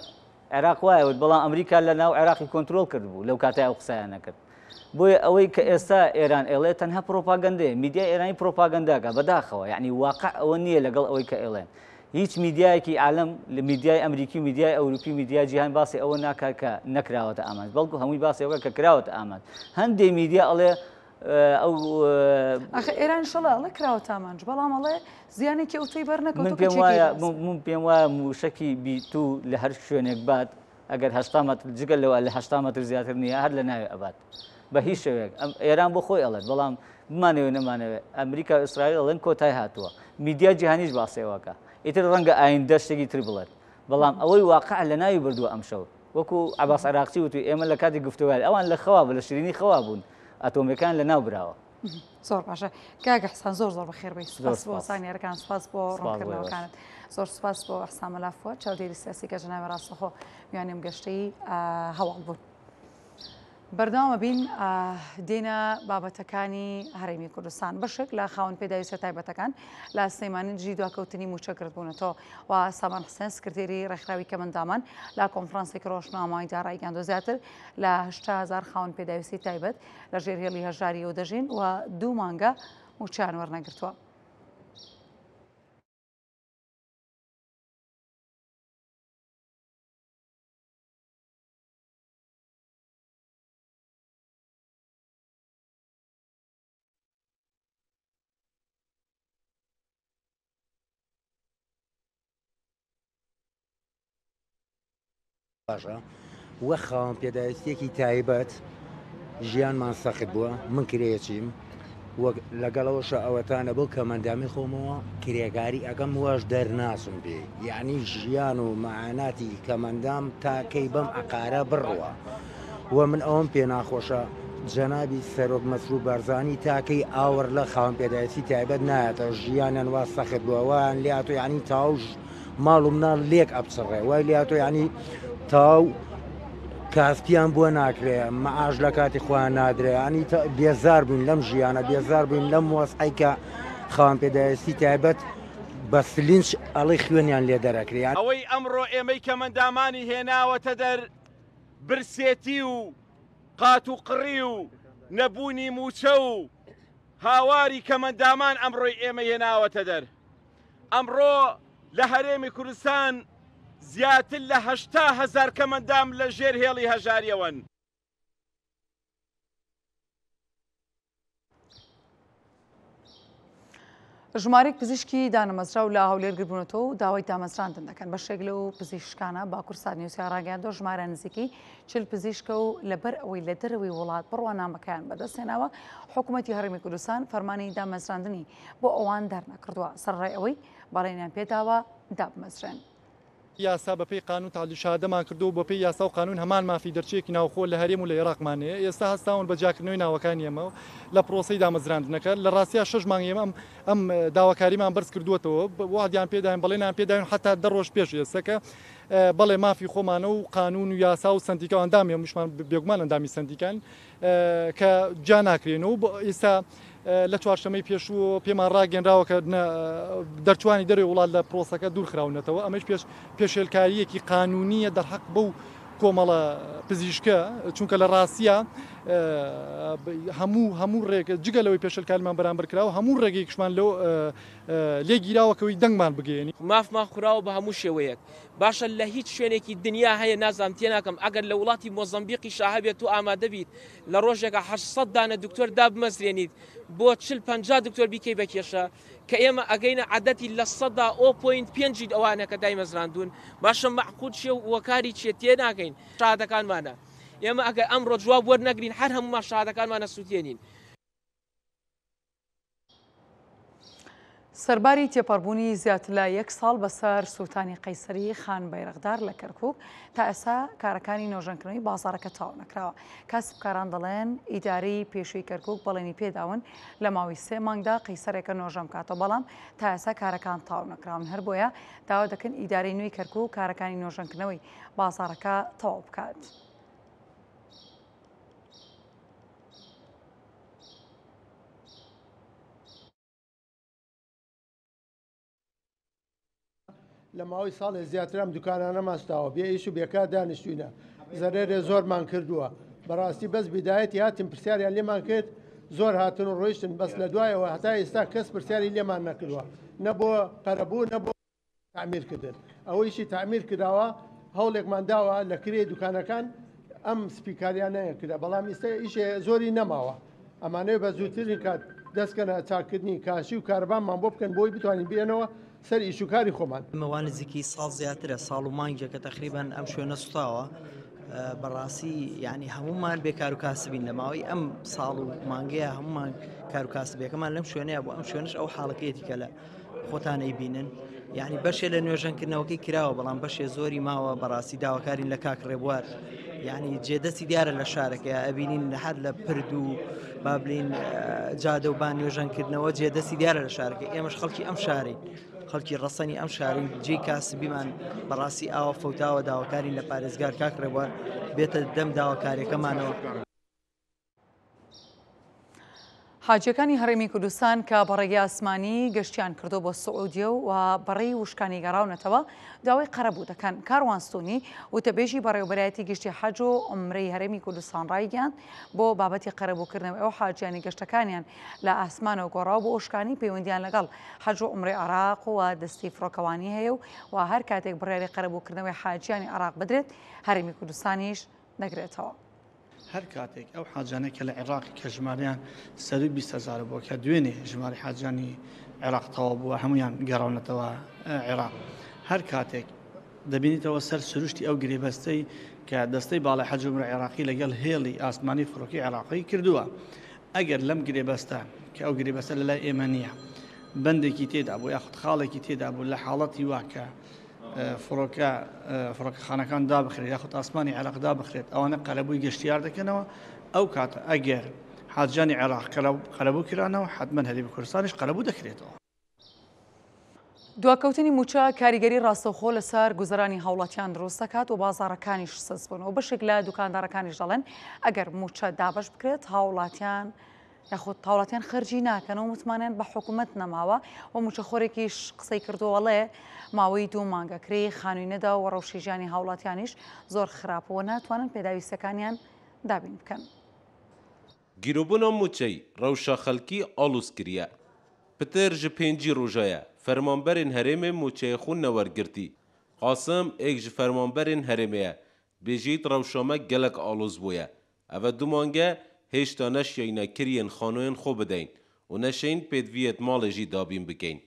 عێراق وایەوت بەڵام ئەمریکا لە ناو عێراقی کۆنتترۆل کرد بوو لەو کاتای ئەو قسەیان نەکرد بۆیە ئەوەی کە ئێستا ئێران ئێڵێ تەنها پرۆپاگەندەیە میدیای ئێرانی پرۆپاگەنداکە بەداخەوە یعنی واقع ئەوە نییە لەگەڵ ئەوەی کە ئێڵێن هیچ میدیایەکی عالم لە میدیای ئەمریکی میدیای ئەوروپی میدیای جیهان باسی ئەوە ناکات کە نەکراوەتە ئامانج بەڵکو هەمووی باسی ئەوە کە کراوەتە ئامانج هەندێک میدیا ئەڵێ ئەو ئێران شڵە ئەڵێ کراوە ئامانج بەڵام ئەڵێ زیانێکی ئەوتوی بەرنەکەوت من پێم وایە موشکی بیتوو لە هەر شوێنێک بات ئەگەر 80 متر جگەل لەوە لە 80 متر زیاتر نییە هەر لە ناوێ ئەبات بە هیچ شێوەیەک ئێران بۆ خۆی ئەڵێت بەڵام بمانەوێ نەمانەوێت ئەمریکا و ئیسرائیل ئەڵێن کۆتای هاتووە میدیا جیهانیش باسێەوەکە ئیتر ڕەنگە ئایندە شتێکی تر بڵێت بەڵام ئەوەی واقع لە ناوی بردووە ئەم شەو وەکو عەباس عراقچی وتوی ئێمە لە کاتی گفتوگوال ئەوان لە خەوا بە لە شیرینی خەوا بوون ئەتۆمەکان لە ناو براوە زۆر باشە کاگە حسان زۆر بەخێربێت سپاس بۆ سانیارەکان سپاس بۆ ڕوونکردنەوەکانت زۆر سپاس بۆ ئەحسان مەلافوە چاودێری سیاسی کە جەنابی ڕاستەخۆ میوانیم گەشتەی هەواڵ بوون بەردەوامە بین دێنە بابەتەکانی هەرێمی کوردستان بەشێک لە خاوەن پێداویستە تایبەتەکان لە سلەیمانی دژی دواکەوتنی موچەگرت بوونەتەوە و سامان حسێن سکرتێری ڕێکخراوی کەمەندامان لە کۆنفرانسێکی ڕۆژنامەوەیدا ڕایگەاندووە زیاتر لە 8,000 خاوەن پێداویستی تایبەت لە ژێرهێڵی هەژاری و دەژین و 2 مانگە موچیان وەرنەگرتووە. وە خاوەن پێداویستێکی تایبەت ژیانمان سەخت بووە من کرێچیم وەک لەگەڵەوەشە ئەوەتانە بۆ کەمەندامی خۆمەوە کرێگاری ئەگەم واش دەرناسم بێ یعنی ژیان و مەعاناتی کەمەندام تاکەی بەم عقارە بڕوە و من ئەوم پێ ناخۆشە جەنابی سەرۆک مەسروور بارزانی تاکەی ئاور لە خاوەن پێداویستی تایبەت نایەتە ژیانیان وا سەخت بووە وان لاتۆ ینی تاوش ماڵ و مناڵ لێک ئەبچڕێ وای لاتۆ ینی تاو کاسپیان بۆ ناکرێ مەعاش لە کاتی خۆیان نادرێ ئەنی بێزار بووین لەم ژیانە بێزار بووین لەم وەسعی کە خاوەن پێداویستی تایبەت بە سلینچ ئەڵی خوێنیان لێ دەرەکرێ ئەوەی ئەمڕۆ ئێمەی کەمەندامانی هێناوەتە دەر برسێتی و قات و قڕی و نەبوونی موچە و هاواری کەمەندامان ئەمڕۆی ئێمە هێناوەتە دەر ئەمڕۆ لە هەرێمی کوردستان زیاتر لە 80,000 کەمەندام لە ژێر هێڵی هەژاریەوەن. ژمارەی پزیشکی دانەمەزرا و لە هەولێرگربوونەوە و داوای دامەزراندن دەکەن. بەشێک لەو پزیشکانە باکوورسات نیوسیا ڕاگەیاندۆ ژمارە نزیکی 40 پزیشکە و لەبەر ئەوەی لە دەرەوەی وڵات بڕوانامەکەیان بەدەستهێناوە حکوومەتی هەرێمی کوردستان فەرمانی دامەزراندنی بۆ ئەوان دەرنەکردووە سەرڕای ئەوەی بەڵێنیان پێداوە دابمەزرێن. یاسا بەپی قانون تعلیشادەمان کردو بۆ پێی یاسا و قانون هەمان مافی دەرچێکی ناوخۆ لە هەرێم و لە عێراقمانەیە. ئێستا هەستاون بە جاکردنەوەی ناوەکانی ئێمە لە پرۆسەی دامەزراندنەکە لە ڕاستیە 6 مانگ ئێمە ئەم داواکاریمان بەرز کردووەتەوە وادیان پێداین بەڵێنیان پێداین حتا 10 ڕۆژ پێش ئێستاکە بەڵێ مافی خۆمانە و قانون و یاسا و سندیکا ئەندامی هەمووشمان بێگومان ئەندامی سندیکان کە جا ناکرێنەوە ئێستا لە چوارشەمەی پێشوو پێمان ڕاگەنراوە کە دەرچوانی دەروی وڵات لە پرۆسەکە دوورخراونەتەوە. ئەمەش پێشێلکاریەکی قانونیە دەرحەق بەو کۆمەڵە پزیشکە چونکە لە ڕاستیە هەموو ڕێگە جگەلەوەی پێشێلکاریمان بەرامبەر کراوە هەموو ڕێگەیەکشمان لەو لێگیراوەکەوەی دەنگمان بگەێنی. مافمان خوراوە بە هەموو شێوەیەک باشە لە هیچ شوێنێکی دنیا هەیە نازانم تێناکەم ئەگەر لە وڵاتی مۆزەمبیقی شاهەبێت و ئامادە بیت لە ڕۆژێکە 800 دانە دکتۆر دابمەزرێنیت بۆ 40-50 دکتۆر بیکەی بەکێشە کە ئێمە ئەگەینە عەدەتی لە 100دا 0.5 ئەوانە کە دایمەزراندون باشە مەعقول چێ و وەکاری چێ تێناکەین شادەکانمانە ئێمە ئەگەر ئەمڕۆ جواب وەرنەگرین هەر هەمومان شادەکانمانە سووتێنین. سەرباری تێپەڕبوونی زیاتر لە 1 ساڵ بەسەر سووتانی قەیسەری خان بەیرەغدار لە کەرکووک تا ئێستا کارەکانی نۆژەنکردنەوەی بازارەکە تاو نەکراوە. کاسبکاران دەڵێن ئیدارەی پێشووی کەرکووک بەڵێنی پێداون لە ماوەی 3 مانگدا قەیسەرێکە نۆژەم کاتەوە بەڵام تا ئێستا کارەکان تاو نەکراون. هەر بۆیە داوا دەکەن ئیدارەی نوێی کەرکووک کارەکانی نۆژەنکردنەوەی بازارەکە تەواو بکات. لە ماوەی ساڵی زیاترم دوکانانە ماستاوە بێ ئیش و بێکار دانیشتوینە زەرێرێ زۆرمان کردووە بەڕاستی بەس بیدایەتی هاتیم پرسیاریان لێمان کرد زۆر هاتن و ڕۆیشتن بەس لە دوایەوە هەتا ئێستا کەس پرسیاری لێمان نەکردووە نەبووە قەرەبوو نەبوو تعمیرکردن ئەوەیشی تعمیر کراوە هەوڵێکمان داوە لە کرێ دوکانەکان ئەم سپیکاریان نەیەکرا بەڵام ئێستا ئیشێ زۆری نەماوە ئەمانەیە بە زووترین کات دەستکەنە چاکردنی کاشی و کاربانمان بۆ بکەن بۆی بتوانین بێنەوە سەر ئیشوکاری خۆمان. مەوان نزیکی ساڵ زیاترە ساڵ و مانگێکە تقریبان ئەم شوێنە سوتاوە بەڕاستی یعنی هەمومان بێکار و کاسبین لە ماوەی ئەم ساڵ و مانگەیە هەمومان کار و کاسبێکەمان لەم شوێنەیە بۆ ئەم شوێنش ئەو حاڵەکەیەتی کە لە خۆتانەی بینن یعنی بەشێ لە نوێژەنکردنەوەکەی کراوە بەڵام بەشێ زۆری ماوە بەڕاستی داواکارین لە کاک ڕێبوار یعنی جێدەستی دیارە لە شارەکە ئەبینین هەر لە پرد و بابلین جادە و بان نوێژەنکردنەوە جێدەستی دیارە لە شارەکە ئێمەش خەڵکی ئەم شارین خەڵکی ڕەسەنی ئەم شارین جێی کاسبیمان بەڕاستی ئاوە فەوتاوە داواکارین لە پارێزگار کاک ڕێبوار بێتە دەم داواکاریەکەمانەوە. حاجەکانی هەرێمی کوردستان کە بەڕێگەی ئاسمانی گەشتیان کردو بۆ سعودیە و بەڕێی وشکانی گەڕاونەتەوە داوای قەرەبوو دەکەن. کاروانستونی وتەبێژی بەڕێوەبەرایەتی گشتی حەج و عومرەی هەرێمی کوردستان ڕایگەیاند بۆ بابەتی قەرەبووکردنەوەی ئەو حاجیانی گەشتەکانیان لە ئاسمانەوە گۆڕاو بۆ وشکانی پەیوەندیان لەگەڵ حەج و عومرەی عێراق و دەستی فڕۆکەوانی هەیە و هەر کاتێک بڕیاری قەرەبووکردنەوەی حاجیانی عێراق بدرێت هەرێمی کوردستانیش دەگرێتەوە. هەر کاتێک ئەو حاجانێک کە لە عێراقی کە ژمارەیان 120,000 بووە کە دوێنێ ژماری حاجانی عێراق تەواو بووە هەمویان گەڕاونەتەوە عێراق هەر کاتێک دەبینیتەوە سەر سروشتی ئەو گرێبەستەی کە دەستەی باڵای حەج و عومرە عێراقی لەگەڵ هێڵی ئاسمانی فڕۆکی عێراقی کردووە ئەگەر لەم گرێبەستە کە ئەو گرێبەستە لە لای ئێمە نییە بەندێکی تێدا بوو یاخود خاڵێکی تێدا بوو لە حاڵەتی واکە فڕۆکەخانەکان دابخرێت یاخود ئاسمانی عێراق دابخرێت ئەوانە قەرەبووی گەشتیار دەکەنەوە ئەو کاتە ئەگەر حاجانی عێراق قەرەبوو کرانەوە حتمەن هەرێمی کوردستانیش قەرەبوو دەکرێتەوە. دواکەوتنی موچە کاریگەری ڕاستەوخۆ لەسەر گوزەرانی هاوڵاتیان دروست دەکات و بازارەکانیش سەس بوونەوە بەشێک لە دوکاندارەکانیش دەڵێن ئەگەر موچە دابش بکرێت هاوڵاتیان یاخود هاوڵاتیان خەرجی ناکەنەوە متمانیان بە حکوومەت نەماوە و موچەخۆرێکیش قسەی کردووەڵێ ماوەی 2 مانگەکرێ خانووینەدا و ڕەوشەیژانی هاوڵاتیانیش زۆر خراپەوە ناتوانن پێداویستەکانیان دابین بکەن. گیرۆبوونە موچەی ڕەوشە خەڵکی ئاڵووز کریە پتر ji pêncî rojaya fermanberên herêmê Mûçeyxûn newerdgirtî. Qasim êk ji fermanberên herêmê ye. Bêjît rewşamek gelek aloz bûye. Ev du mange hêşta neşyayîna kiriyên xanoyên xwe bideyn û neşeyên pêdiviyê malê jî dabîn bikeyn.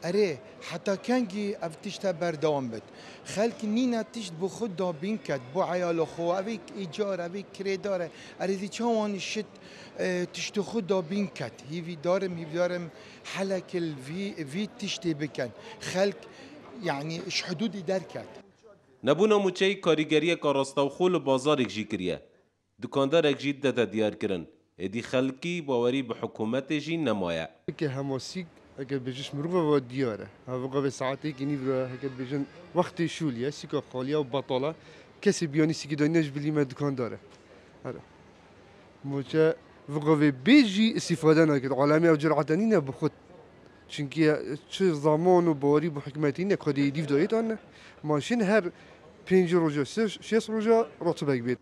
اره حتی کنگی افتیشت بردام بد خلک نینا تیشت بو خود دابین کد بو عیال خو اوی ایجار اوی کریداره اره دی چوانی شد تیشت خود دابین کد هیوی دارم حلک الوی تیشتی بکن خلک یعنی اش حدودی در کد نبونا موچەی کاریگەریەکە ڕاستەوخۆ لە بازارێک ژی کردە. دکاندارێک ژی دەتە دیارکردن. ئێدی خەڵکی باوەری بە حکوومەتێ ژی نەمایە. اگر بجش مروفه و دیاره هوا قبل ساعتی که نیبره اگر بجن وقتی شولیه سیکا خالیه و بطاله کسی بیانی سیکی دانیش بلیم دکان داره هره موچه وقتی بیجی استفاده نکرد عالمی او جرعتانی نه بخود چونکه چه زمان و باری با حکمتی نه کدی دیو دایت آن ماشین هر 5 روزه 6 روزه رطوبه بید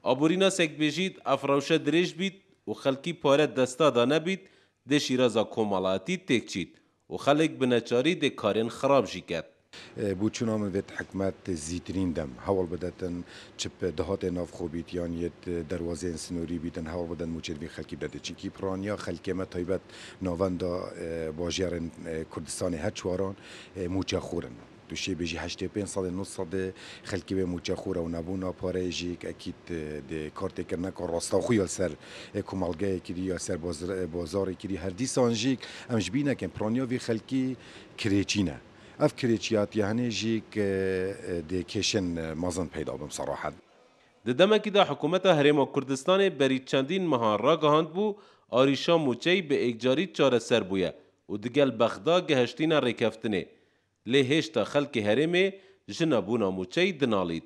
آبورینا سک بیجید افراوشه دریج بید و خلکی پاره دستا دانه بید ده شیرازا کمالاتی تک چید و خلق بنچاری ده کارین خراب جی کرد. بوچونا من وقت حکمت زیترین دم حوال بدتن چپ دهات ناف خوبیت یعنی دروازه سنوری بیتن حوال بدن موچد بی خلکی بده چیکی پرانیا خلکی ما تایبت ناوندا باجیرن کردستان هر چواران موچه خورن. دوشی بیجی 85 سال 9 سال خلکی به موچه خوره و نبونا پاره جیک اکید ده کارت کرنه که راستا خویل سر کمالگه کری یا سر بازار کری هر دیسان جیک امش بینه که پرانیا وی خلکی کریچینه اف کریچیات یعنی جیک ده کشن مازن پیدا بم صراحت ده دمکی ده حکومت هرم کردستان بری چندین ماه را گهاند بو آریشا موچی به اگجاری چاره سر بویه و دگل بغدا گهشتین ریکفتنه لی هشتا خلک هرمه جنابونا موچی دنالید.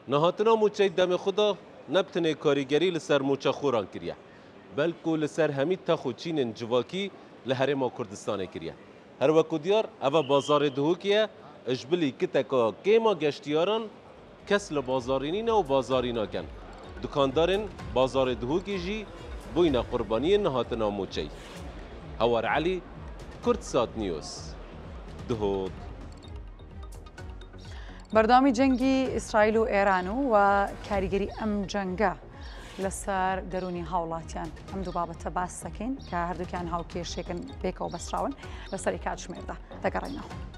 نهاتنا موچی دم خدا نبتنه کاریگری لسر موچه خوران کریه بلکو لسر همی تخو چین جواکی لهرما کردستان کریه. هر وکو دیار اوه بازار دهوکیه اجبلی کتکا کیما گشتیاران کس لبازارینین و بازارینا کن. دکاندارن بازار دهوکی جی بوینا قربانی نهاتنا موچی. هوار علی کردسات نیوز دهوک بەردامی جەنگی ئیسرائیل و ئێران و کاریگەری ئەم جەنگە لەسەر دەرونی هاوڵاتیان ئەم دوو بابەتە باس دەکەین کە هەردووکیان هاوکێشێکن پێکەوە بەسراون لەسەری کاتژمێردا دەگەڕێنەوە.